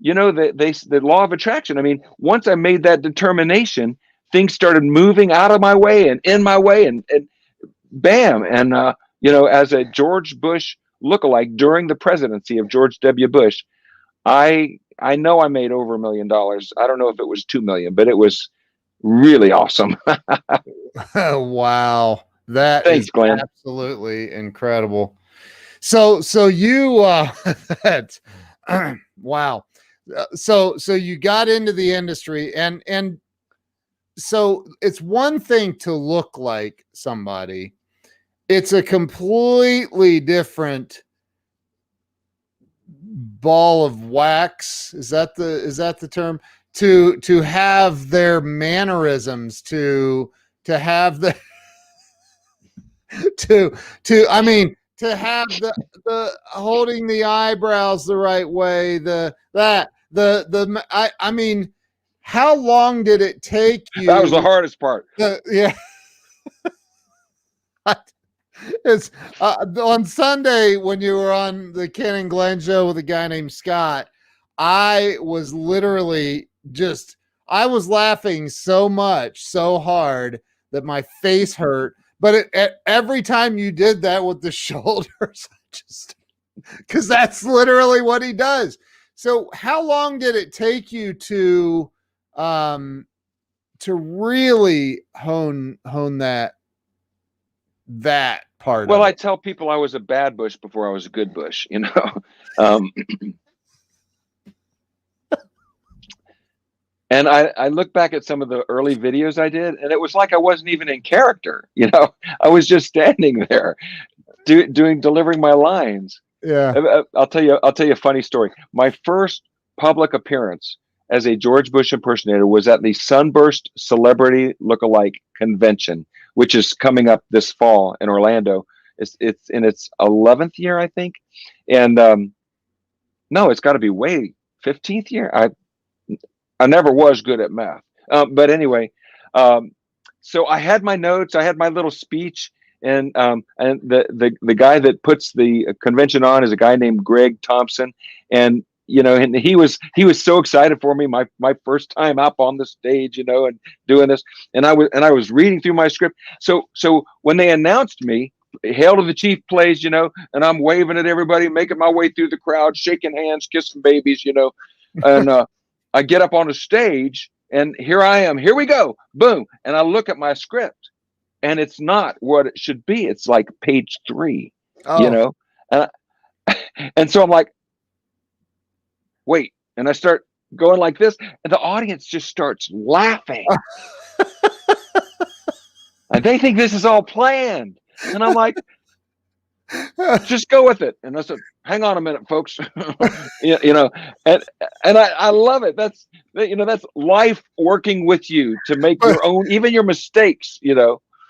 the law of attraction. I mean, once I made that determination, things started moving out of my way and in my way, and bam. And as a George Bush lookalike during the presidency of George W. Bush, I know I made over $1 million. I don't know if it was 2 million, but it was really awesome. Wow, that Thanks, is Glenn. Absolutely incredible. So you that wow. So you got into the industry, and so it's one thing to look like somebody. It's a completely different ball of wax. Is that the term? To have their mannerisms, to have the I mean, to have the holding the eyebrows the right way, I mean, how long did it take you? That was the hardest part. Yeah. It's on Sunday when you were on the Ken and Glenn show with a guy named Scott, I was literally I was laughing so much, so hard that my face hurt. But every time you did that with the shoulders, because that's literally what he does. So how long did it take you to really hone that part? Well, I tell people I was a bad Bush before I was a good Bush, And I look back at some of the early videos I did, and it was like I wasn't even in character. I was just standing there delivering my lines. Yeah. I'll tell you a funny story. My first public appearance as a George Bush impersonator was at the Sunburst Celebrity Lookalike Convention, which is coming up this fall in Orlando. It's in its 11th year, I think, and no, it's got to be way 15th year. I never was good at math, but anyway, so I had my notes, I had my little speech, and the guy that puts the convention on is a guy named Greg Thompson, and and he was so excited for me, my first time up on the stage, and doing this, and I was reading through my script. So when they announced me, Hail to the Chief plays, and I'm waving at everybody, making my way through the crowd, shaking hands, kissing babies, and I get up on a stage, and here I am. Here we go, boom, and I look at my script, and it's not what it should be. It's like page 3, Oh. and so I'm like, wait, and I start going like this, and the audience just starts laughing. And they think this is all planned. And I'm like, just go with it. And I said, hang on a minute, folks. and I love it. That's life working with you to make your own, even your mistakes,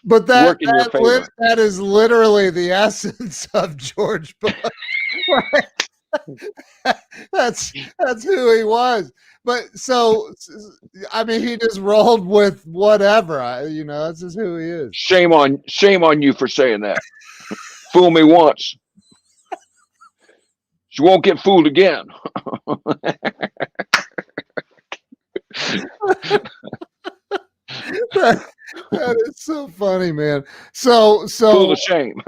But work in your favor. that is literally the essence of George Bush. That's who he was. But so, I mean, he just rolled with whatever. That's just who he is. Shame on you for saying that. Fool me once, you won't get fooled again. That is so funny, man. So full of shame.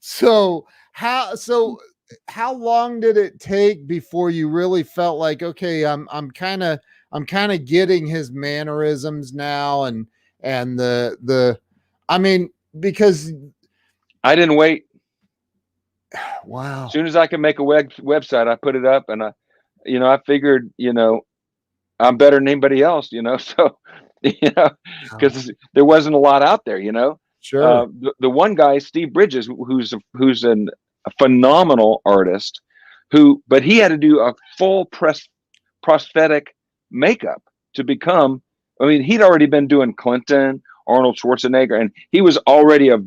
So how long did it take before you really felt like, okay, I'm kind of getting his mannerisms now, and the I mean, because I didn't wait. Wow. As soon as I could make a website, I put it up, and I figured, I'm better than anybody else, so, because there wasn't a lot out there, Sure. The one guy, Steve Bridges, who's a phenomenal artist, but he had to do a full prosthetic makeup to become. I mean, he'd already been doing Clinton, Arnold Schwarzenegger, and he was already a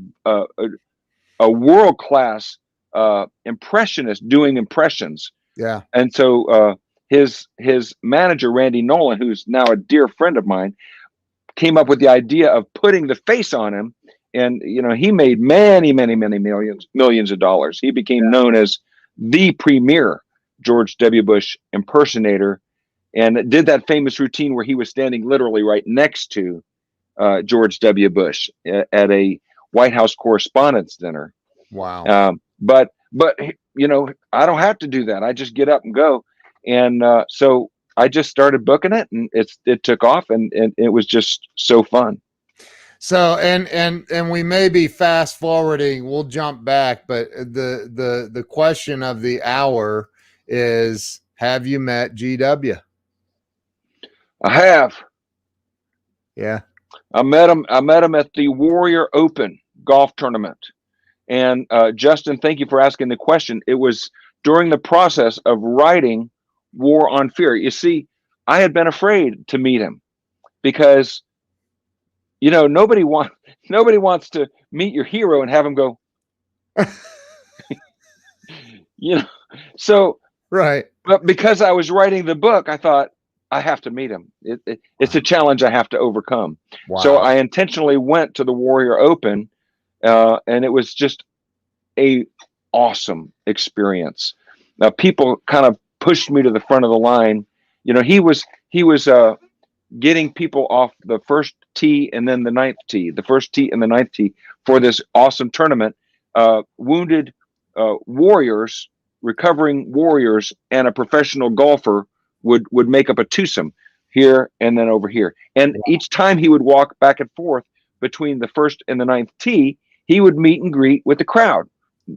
world-class impressionist doing impressions. Yeah. And so his manager, Randy Nolan, who's now a dear friend of mine, came up with the idea of putting the face on him. And, he made many, many, many millions of dollars. He became known as the premier George W. Bush impersonator, and did that famous routine where he was standing literally right next to George W. Bush at a White House Correspondents' Dinner. Wow. But I don't have to do that. I just get up and go. And so I just started booking it, and it took off, and it was just so fun. So, and we may be fast forwarding, we'll jump back, but the question of the hour is, have you met GW? I have. Yeah. I met him at the Warrior Open golf tournament. And Justin, thank you for asking the question. It was during the process of writing War on Fear. You see, I had been afraid to meet him because nobody wants to meet your hero and have him go, so right. But because I was writing the book, I thought I have to meet him. It's a challenge I have to overcome. Wow. So I intentionally went to the Warrior Open, and it was just a awesome experience. People kind of pushed me to the front of the line. He was getting people off the first tee and then the ninth tee, for this awesome tournament. Wounded warriors, recovering warriors, and a professional golfer would make up a twosome here and then over here. And each time he would walk back and forth between the first and the ninth tee, he would meet and greet with the crowd,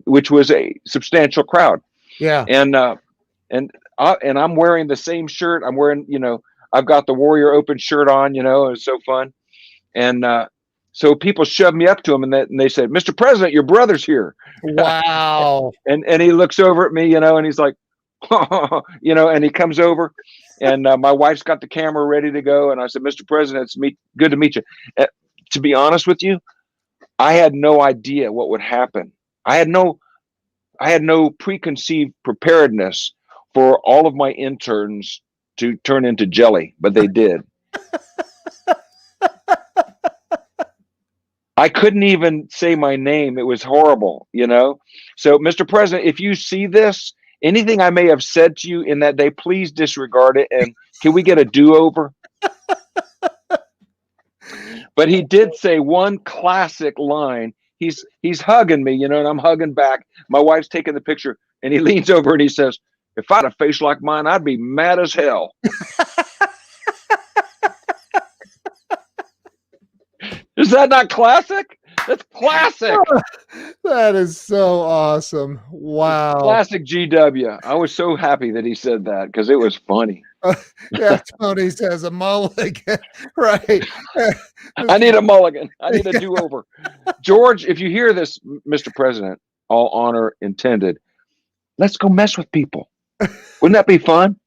which was a substantial crowd. Yeah. And I'm wearing the same shirt. I'm wearing, I've got the Warrior Open shirt on, it was so fun. And so people shoved me up to him, and they said, "Mr. President, your brother's here." Wow. and he looks over at me, and he's like, and he comes over, And my wife's got the camera ready to go. And I said, Mr. President, good to meet you. To be honest with you, I had no idea what would happen. I had no preconceived preparedness for all of my interns to turn into jelly, but they did. I couldn't even say my name. It was horrible, you know? So, Mr. President, if you see this, anything I may have said to you in that day, please disregard it. And can we get a do-over? But he did say one classic line. He's hugging me, you know, and I'm hugging back. My wife's taking the picture, and he leans over and he says, if I had a face like mine, I'd be mad as hell. Is that not classic? That's classic. That is so awesome. Wow. Classic GW. I was so happy that he said that because it was funny. Yeah, Tony says a mulligan. Right. I need a mulligan. I need a do-over. George, if you hear this, Mr. President, all honor intended, let's go mess with people. Wouldn't that be fun?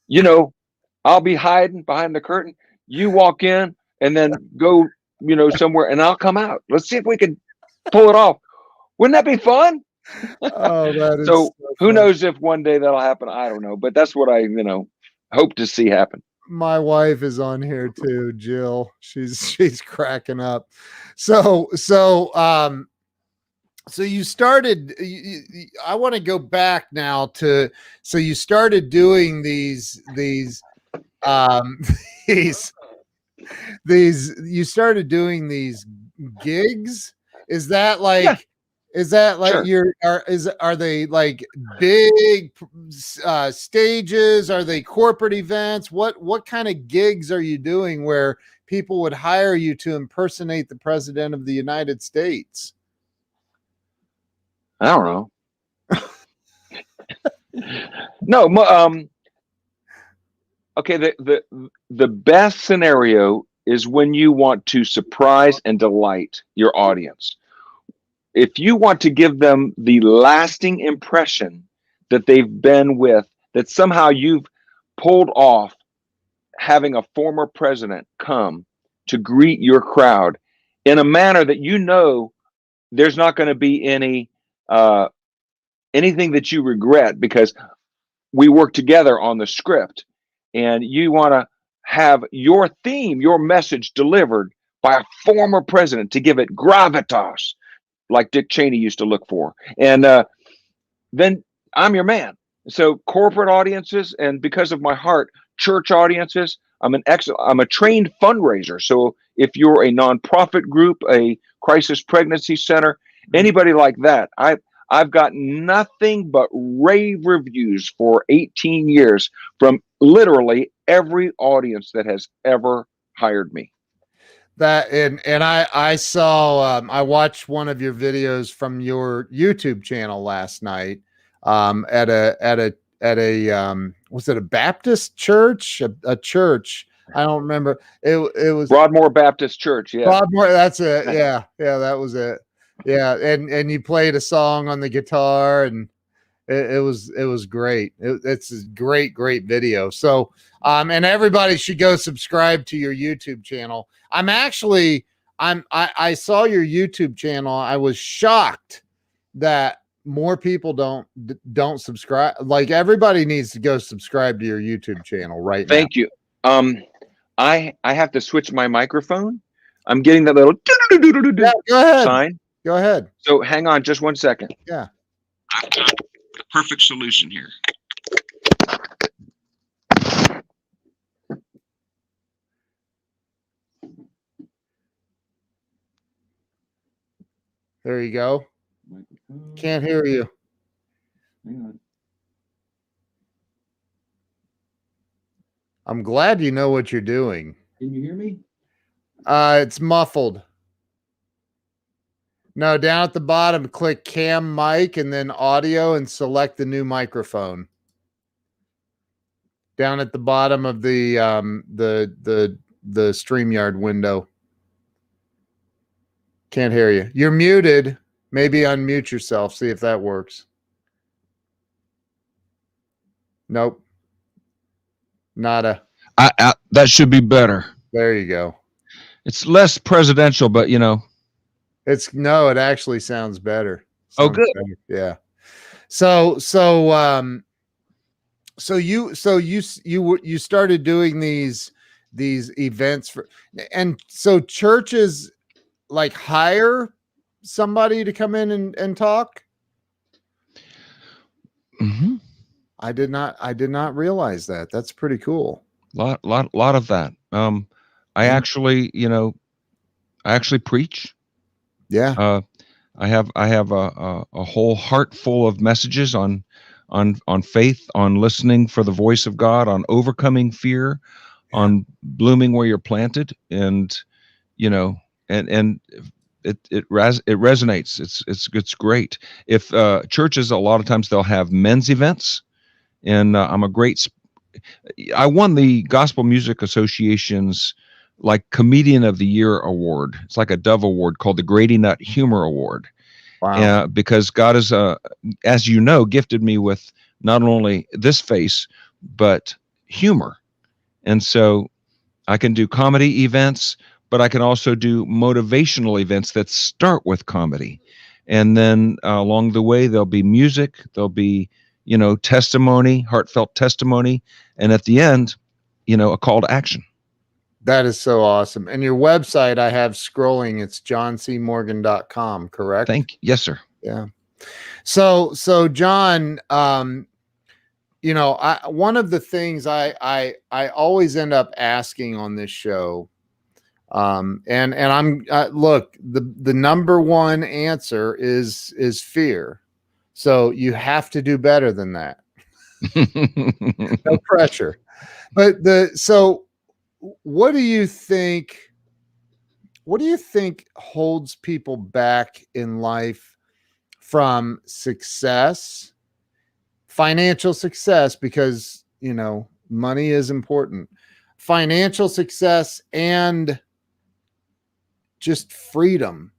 You know, I'll be hiding behind the curtain. You walk in and then go, you know, somewhere, and I'll come out. Let's see if we can pull it off. Wouldn't that be fun? Oh, that is so who knows if one day that'll happen? I don't know, but that's what I, you know, hope to see happen. My wife is on here too, Jill. She's cracking up. So you started. I want to go back now to. So you started doing these. You started doing these gigs. Is that like? Yeah. Is that like sure. Are they like big stages? Are they corporate events? What kind of gigs are you doing where people would hire you to impersonate the president of the United States? I don't know. No, okay, the best scenario is when you want to surprise and delight your audience. If you want to give them the lasting impression that they've been with, that somehow you've pulled off having a former president come to greet your crowd in a manner that you know there's not going to be anything that you regret, because we work together on the script, and you want to have your theme, your message delivered by a former president to give it gravitas, like Dick Cheney used to look for. And then I'm your man. So corporate audiences, and because of my heart, church audiences, I'm a trained fundraiser. So if you're a nonprofit group, a crisis pregnancy center, anybody like that, I've got nothing but rave reviews for 18 years from literally every audience that has ever hired me. That and I saw I watched one of your videos from your YouTube channel last night at a was it a Baptist church? A church. I don't remember. It was Broadmoor Baptist Church. Yeah. Broadmoor, that's it. Yeah, that was it. Yeah, and you played a song on the guitar, and it was great. It's a great video. So and everybody should go subscribe to your YouTube channel. I saw your YouTube channel. I was shocked that more people don't subscribe. Like, everybody needs to go subscribe to your YouTube channel right now. Thank you. I have to switch my microphone. I'm getting that little go ahead. Sign. Go ahead. So hang on just 1 second. Yeah. I've got a perfect solution here. There you go. Can't hear you. Hang on. I'm glad you know what you're doing. Can you hear me? It's muffled. No, down at the bottom, click cam mic and then audio and select the new microphone. Down at the bottom of the StreamYard window. Can't hear you. You're muted. Maybe unmute yourself. See if that works. Nope. Nada. That should be better. There you go. It's less presidential, but It actually sounds better. Oh, Sounds good. better. Yeah. So you started doing these events and so churches like hire somebody to come in and talk. Mm-hmm. I did not realize that. That's pretty cool. Lot of that. I actually, I actually preach. Yeah. I have a whole heart full of messages on faith, on listening for the voice of God, on overcoming fear, on blooming where you're planted, and you know, and it resonates. It's great. If churches, a lot of times they'll have men's events, and I won the Gospel Music Association's like Comedian of the Year award. It's like a Dove award called the Grady Nut Humor Award. Wow. Because God has, as you know, gifted me with not only this face, but humor. And so I can do comedy events, but I can also do motivational events that start with comedy. And then along the way, there'll be music, there'll be, testimony, heartfelt testimony. And at the end, a call to action. That is so awesome. And your website I have scrolling, it's johncmorgan.com, correct? Yes, sir. Yeah. So John, one of the things I always end up asking on this show, and I'm look, the number one answer is fear. So you have to do better than that. No pressure. But what do you think holds people back in life from success, financial success, because money is important, financial success, and just freedom,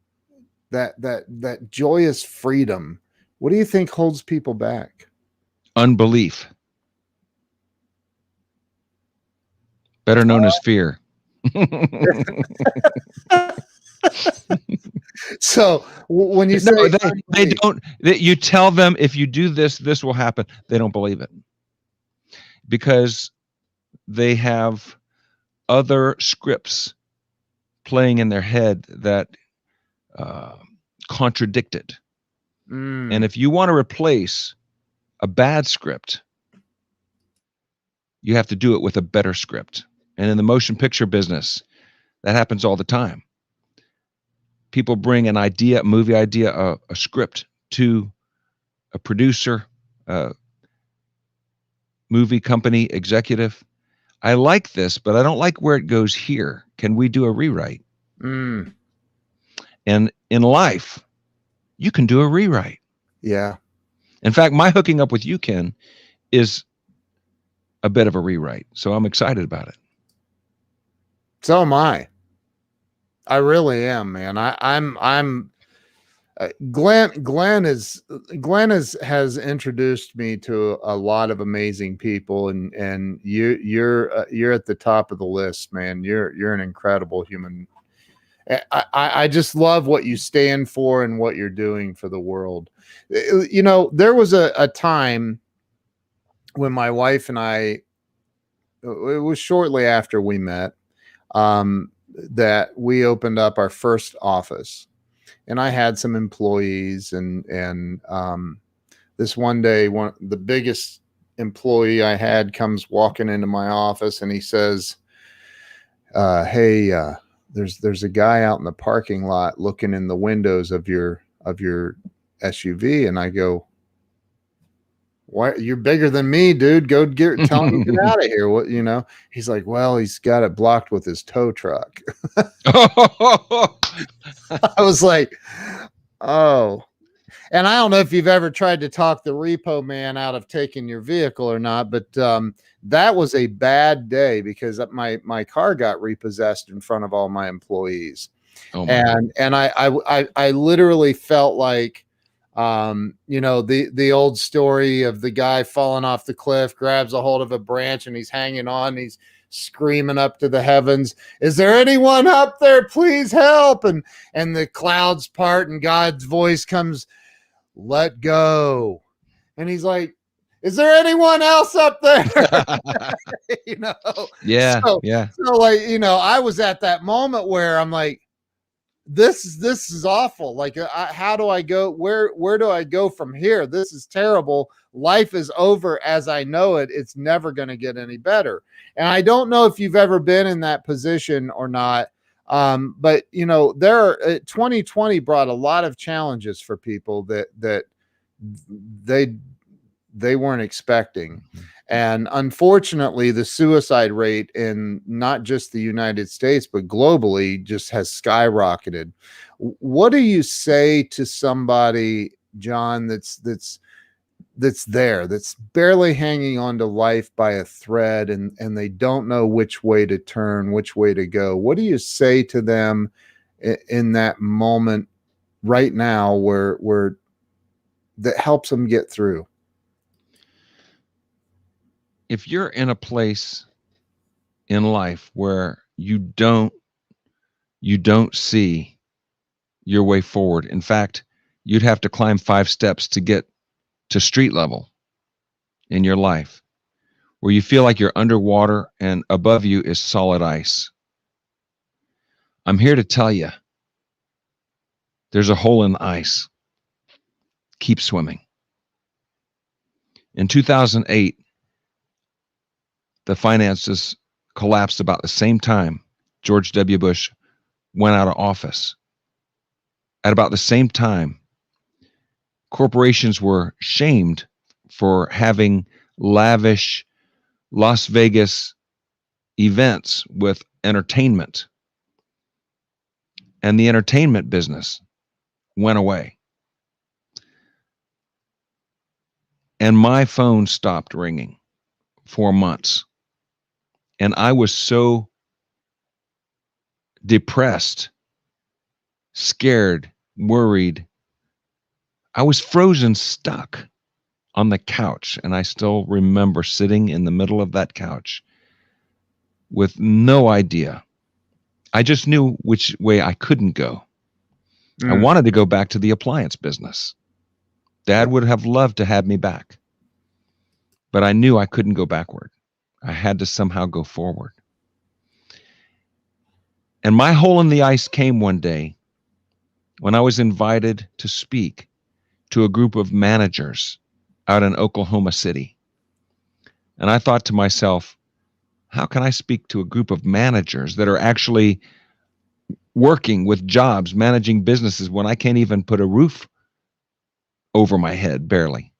that joyous freedom? What do you think holds people back? Unbelief, better known as fear. So when you say they don't, you tell them if you do this, this will happen. They don't believe it because they have other scripts playing in their head that contradict it. And if you want to replace a bad script, you have to do it with a better script. And in the motion picture business, that happens all the time. People bring an idea, a movie idea, a script to a producer, movie company executive. I like this, but I don't like where it goes here. Can we do a rewrite? And in life, you can do a rewrite. Yeah. In fact, my hooking up with you, Ken, is a bit of a rewrite. So I'm excited about it. So am I. I really am, man. I'm Glenn has introduced me to a lot of amazing people, and you're at the top of the list, man. You're an incredible human. I just love what you stand for and what you're doing for the world. There was a time when my wife and I, it was shortly after we met, that we opened up our first office, and I had some employees, and this one day, the biggest employee I had comes walking into my office, and he says, hey, there's a guy out in the parking lot looking in the windows of your SUV. And I go, why? You're bigger than me, dude. Go tell him to get out of here. What, he's like, well, he's got it blocked with his tow truck. I was like, oh. And I don't know if you've ever tried to talk the repo man out of taking your vehicle or not, but that was a bad day because my car got repossessed in front of all my employees. Oh my. And I literally felt like The old story of the guy falling off the cliff, grabs a hold of a branch and he's hanging on. He's screaming up to the heavens, "Is there anyone up there? Please help!" And the clouds part and God's voice comes, "Let go." And he's like, "Is there anyone else up there?" you know. Yeah, So, yeah. so like, I was at that moment where I'm like, this is awful. Like, how do I go? Where do I go from here? This is terrible. Life is over as I know it. It's never going to get any better. And I don't know if you've ever been in that position or not. But 2020 brought a lot of challenges for people that they weren't expecting. And unfortunately, the suicide rate in not just the United States, but globally just has skyrocketed. What do you say to somebody, John, that's barely hanging on to life by a thread, and they don't know which way to turn, which way to go? What do you say to them in that moment right now where that helps them get through? If you're in a place in life where you don't see your way forward, in fact, you'd have to climb 5 steps to get to street level in your life, where you feel like you're underwater and above you is solid ice, I'm here to tell you, there's a hole in the ice. Keep swimming. In 2008, the finances collapsed about the same time George W. Bush went out of office. At about the same time, corporations were shamed for having lavish Las Vegas events with entertainment. And the entertainment business went away. And my phone stopped ringing for months. And I was so depressed, scared, worried. I was frozen, stuck on the couch. And I still remember sitting in the middle of that couch with no idea. I just knew which way I couldn't go. I wanted to go back to the appliance business. Dad would have loved to have me back. But I knew I couldn't go backward. I had to somehow go forward. And my hole in the ice came one day when I was invited to speak to a group of managers out in Oklahoma City. And I thought to myself, how can I speak to a group of managers that are actually working with jobs, managing businesses, when I can't even put a roof over my head, barely?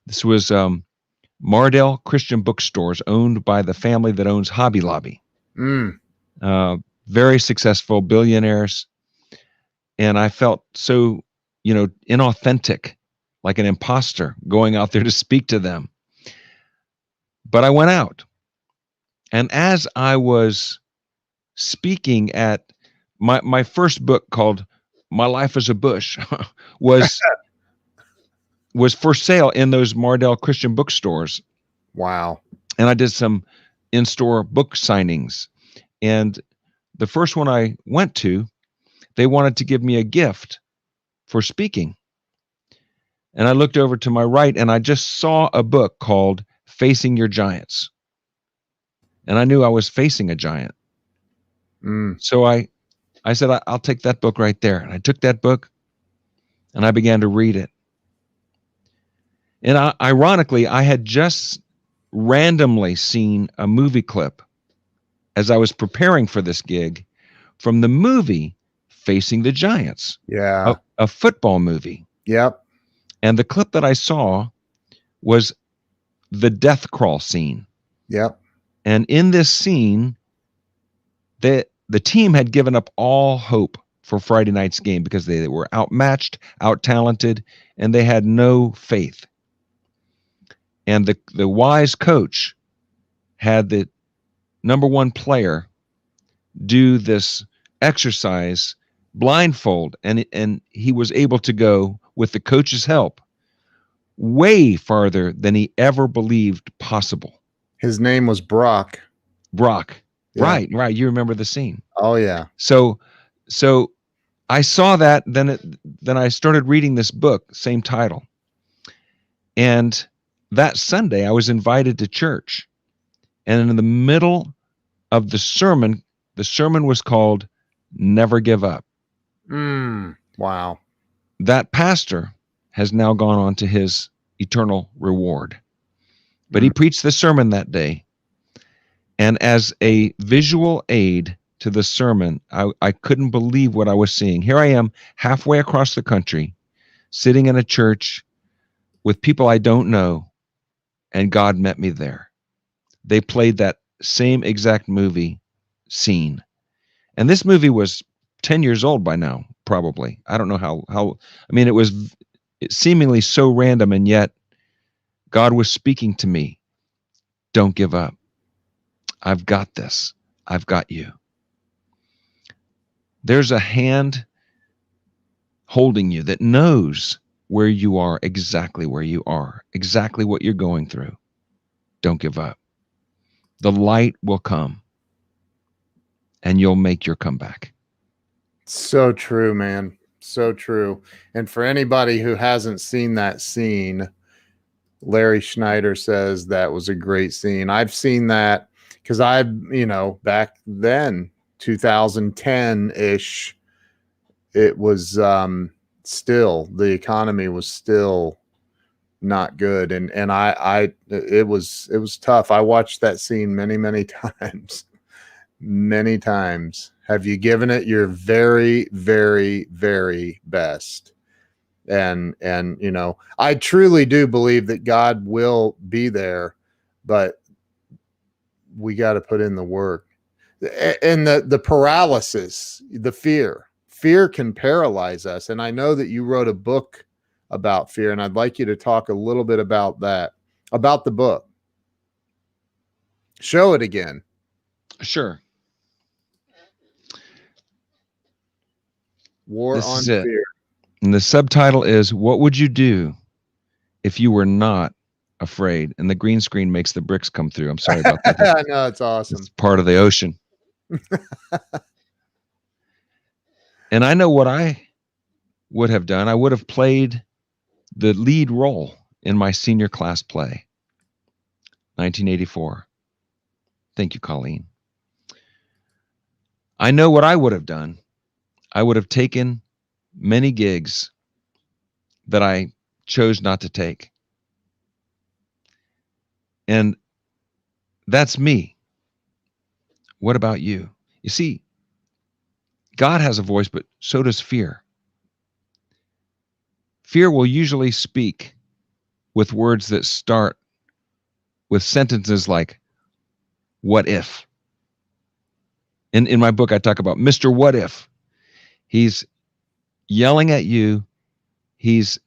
This was Mardell Christian Bookstores, owned by the family that owns Hobby Lobby. Very successful billionaires. And I felt so, inauthentic, like an imposter going out there to speak to them. But I went out. And as I was speaking at my first book, called My Life as a Bush, was for sale in those Mardell Christian bookstores. Wow. And I did some in-store book signings. And the first one I went to, they wanted to give me a gift for speaking. And I looked over to my right and I just saw a book called Facing Your Giants. And I knew I was facing a giant. So I said, I'll take that book right there. And I took that book and I began to read it. And ironically, I had just randomly seen a movie clip as I was preparing for this gig from the movie Facing the Giants. Yeah. A football movie. Yep. And the clip that I saw was the death crawl scene. Yep. And in this scene, the team had given up all hope for Friday night's game because they were outmatched, out-talented, and they had no faith. And the wise coach had the number one player do this exercise blindfold, and he was able to go with the coach's help way farther than he ever believed possible. His name was Brock. Brock. Yeah. Right. You remember the scene. Oh yeah. So I saw that, then I started reading this book, same title. And that Sunday I was invited to church. And in the middle of the sermon was called Never Give Up. Wow. That pastor has now gone on to his eternal reward. But he preached the sermon that day. And as a visual aid to the sermon, I couldn't believe what I was seeing. Here I am, halfway across the country, sitting in a church with people I don't know, and God met me there. They played that same exact movie scene. And this movie was 10 years old by now, probably. I don't know how I mean, it was seemingly so random, and yet God was speaking to me. Don't give up. I've got this. I've got you. There's a hand holding you that knows where you are, exactly where you are, exactly what you're going through. Don't give up. The light will come, and you'll make your comeback. So true, man. So true. And for anybody who hasn't seen that scene, Larry Schneider says that was a great scene. I've seen that because back then, 2010-ish, it was still, the economy was still not good. And it was tough. I watched that scene many, many times. Many times. Have you given it your very, very, very best? And I truly do believe that God will be there, but we got to put in the work. And the paralysis, the fear can paralyze us. And I know that you wrote a book about fear, and I'd like you to talk a little bit about that, about the book. Show it again. Sure. War This on is it. Fear. And the subtitle is, What Would You Do If You Were Not Afraid? And the green screen makes the bricks come through. I'm sorry about that. I know, it's awesome. It's part of the ocean. And I know what I would have done. I would have played the lead role in my senior class play, 1984. Thank you, Colleen. I know what I would have done. I would have taken many gigs that I chose not to take. And that's me. What about you? You see, God has a voice, but so does fear. Fear will usually speak with words that start with sentences like, what if? In my book, I talk about Mr. What If. He's yelling at you. He's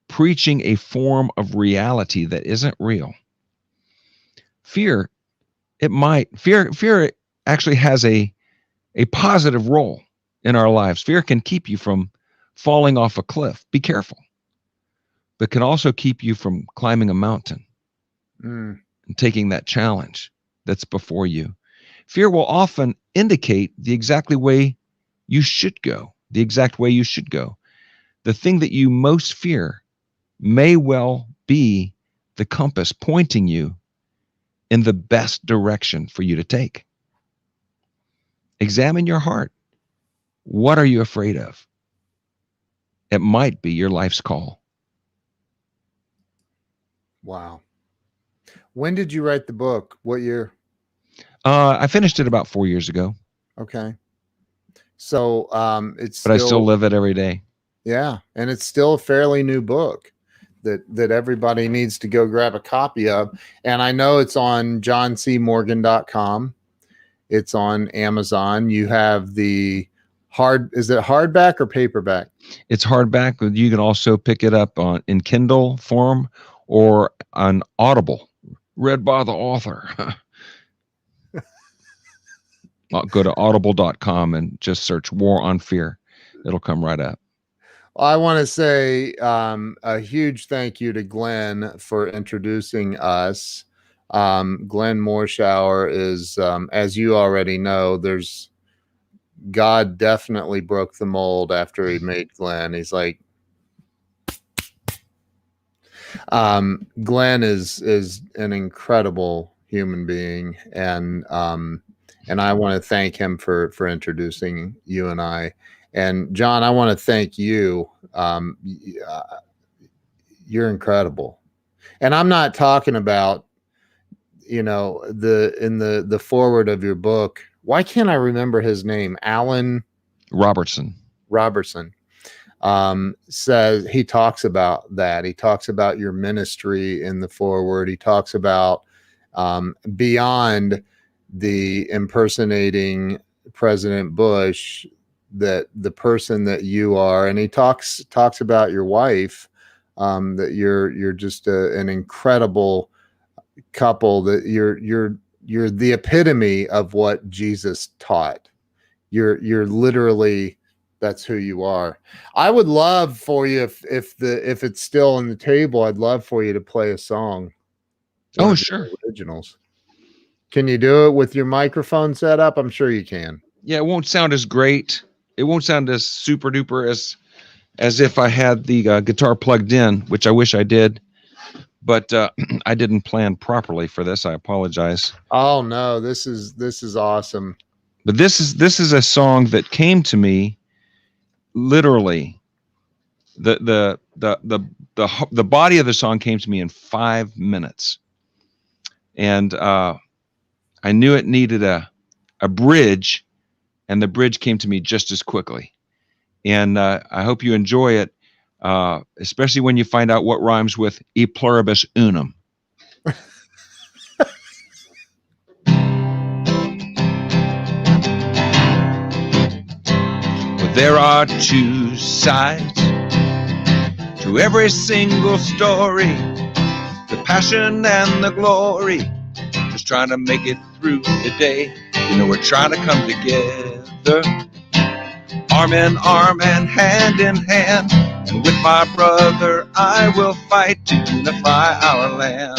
preaching a form of reality that isn't real. Fear actually has a positive role in our lives. Fear can keep you from falling off a cliff. Be careful. But can also keep you from climbing a mountain and taking that challenge that's before you. Fear will often indicate the exact way you should go. The thing that you most fear may well be the compass pointing you in the best direction for you to take. Examine your heart. What are you afraid of? It might be your life's call. Wow. When did you write the book? What year? I finished it about 4 years ago. Okay. So but I still live it every day. Yeah, and it's still a fairly new book that everybody needs to go grab a copy of. And I know it's on johncmorgan.com. It's on Amazon. You have the is it hardback or paperback? It's hardback. You can also pick it up in Kindle form or on Audible, read by the author. Go to audible.com and just search War on Fear. It'll come right up. I want to say a huge thank you to Glenn for introducing us. Glenn Morshower is, as you already know, God definitely broke the mold after he made Glenn. He's like, Glenn is an incredible human being, and I want to thank him for introducing you and I. And John, I want to thank you. You're incredible, and I'm not talking about, in the foreword of your book. Why can't I remember his name? Alan Robertson. Says, he talks about that. He talks about your ministry in the foreword. He talks about beyond the impersonating President Bush, that the person that you are, and he talks about your wife, that you're just an incredible couple, that you're the epitome of what Jesus taught. You're literally, that's who you are. I would love for you, if it's still on the table, I'd love for you to play a song. Oh, sure. Originals. Can you do it with your microphone set up? I'm sure you can. Yeah, it won't sound as great. It won't sound as super duper as if I had the guitar plugged in, which I wish I did, but I didn't plan properly for this. I apologize. Oh no, this is awesome. But this is a song that came to me literally. The body of the song came to me in 5 minutes, and I knew it needed a bridge, and the bridge came to me just as quickly. And I hope you enjoy it, especially when you find out what rhymes with e pluribus unum. Well, there are two sides to every single story, the passion and the glory, just trying to make it through the day. You know, we're trying to come together, arm in arm and hand in hand, and with my brother I will fight to unify our land.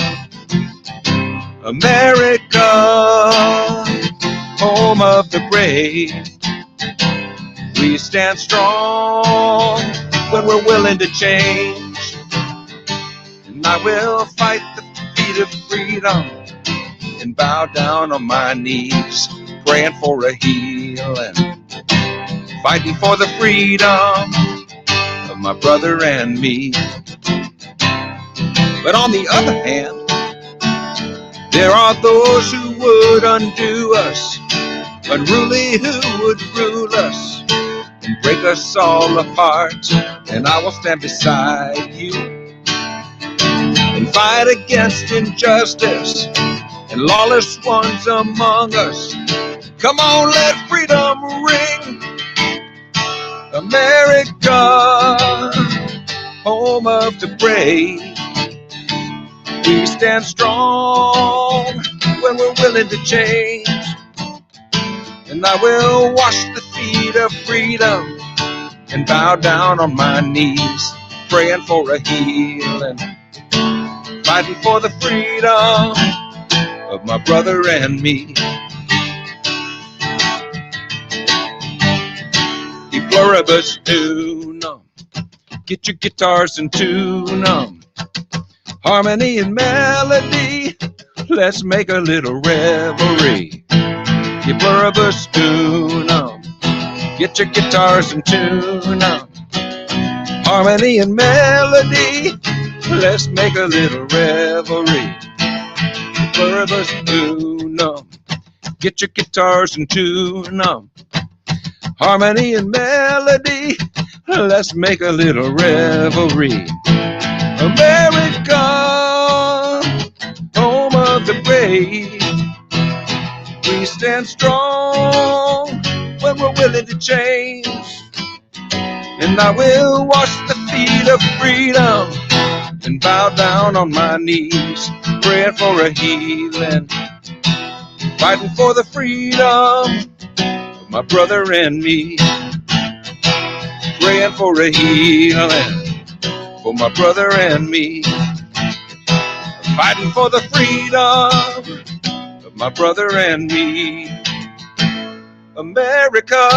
America, home of the brave, we stand strong when we're willing to change, and I will fight the feet of freedom and bow down on my knees, praying for a healing, fighting for the freedom of my brother and me. But on the other hand, there are those who would undo us, unruly who would rule us and break us all apart. And I will stand beside you and fight against injustice and lawless ones among us. Come on, let freedom ring. America, home of the brave, we stand strong when we're willing to change, and I will wash the feet of freedom and bow down on my knees, praying for a healing, fighting for the freedom of my brother and me. E pluribus unum, get your guitars and tune 'em. Harmony and melody, let's make a little revelry. E pluribus unum, get your guitars and tune 'em. Harmony and melody, let's make a little revelry. E pluribus unum, get your guitars and tune 'em. Harmony and melody, let's make a little revelry. America, home of the brave, we stand strong when we're willing to change, and I will wash the feet of freedom and bow down on my knees, praying for a healing, fighting for the freedom my brother and me, praying for a healing for my brother and me, fighting for the freedom of my brother and me. America.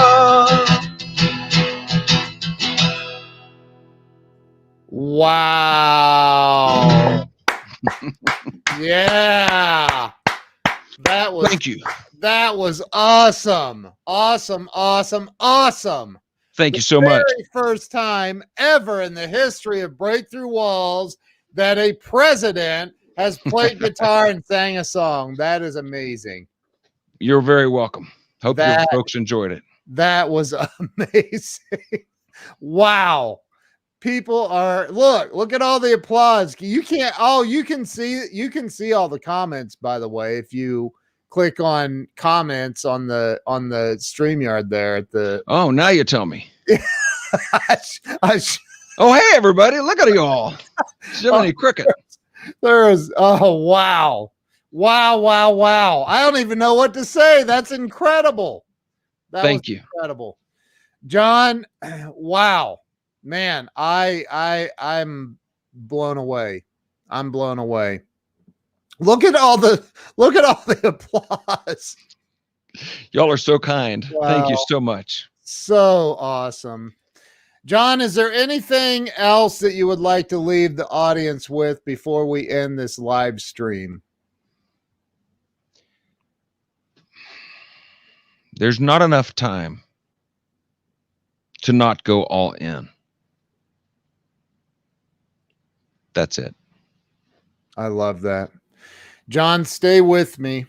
Wow. Yeah. Thank you. That was awesome. Awesome. Thank you so much. Very first time ever in the history of Breakthrough Walls that a president has played guitar and sang a song. That is amazing. You're very welcome. Hope your folks enjoyed it. That was amazing. Wow. People are look at all the applause. You can see all the comments, by the way, if you click on comments on the StreamYard there at the. Oh, now you tell me. Oh, hey everybody, look at you all. Jiminy Cricket. There is wow. I don't even know what to say. That's incredible. Thank you. Incredible. John, wow. Man, I'm blown away. I'm blown away. Look at all the applause. Y'all are so kind. Wow. Thank you so much. So awesome. John, is there anything else that you would like to leave the audience with before we end this live stream? There's not enough time to not go all in. That's it. I love that. John, stay with me,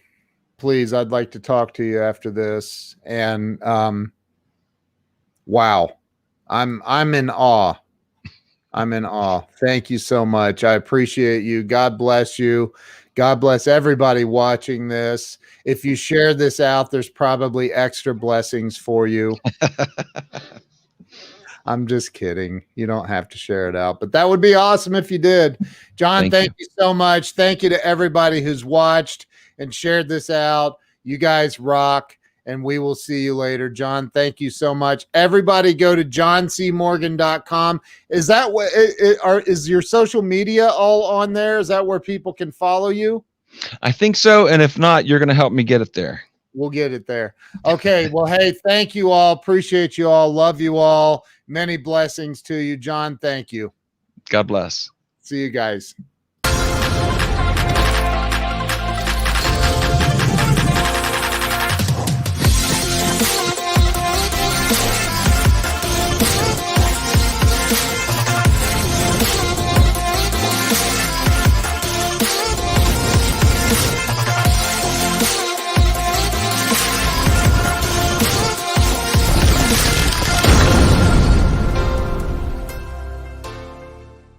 please. I'd like to talk to you after this. And wow. I'm in awe. I'm in awe. Thank you so much. I appreciate you. God bless you. God bless everybody watching this. If you share this out, there's probably extra blessings for you. I'm just kidding. You don't have to share it out, but that would be awesome if you did. John, thank you so much. Thank you to everybody who's watched and shared this out. You guys rock, and we will see you later. John, thank you so much. Everybody go to johncmorgan.com. Is that what is your social media all on there? Is that where people can follow you? I think so. And if not, you're going to help me get it there. We'll get it there. Okay. Well, hey, thank you all. Appreciate you all. Love you all. Many blessings to you. John, thank you. God bless. See you guys.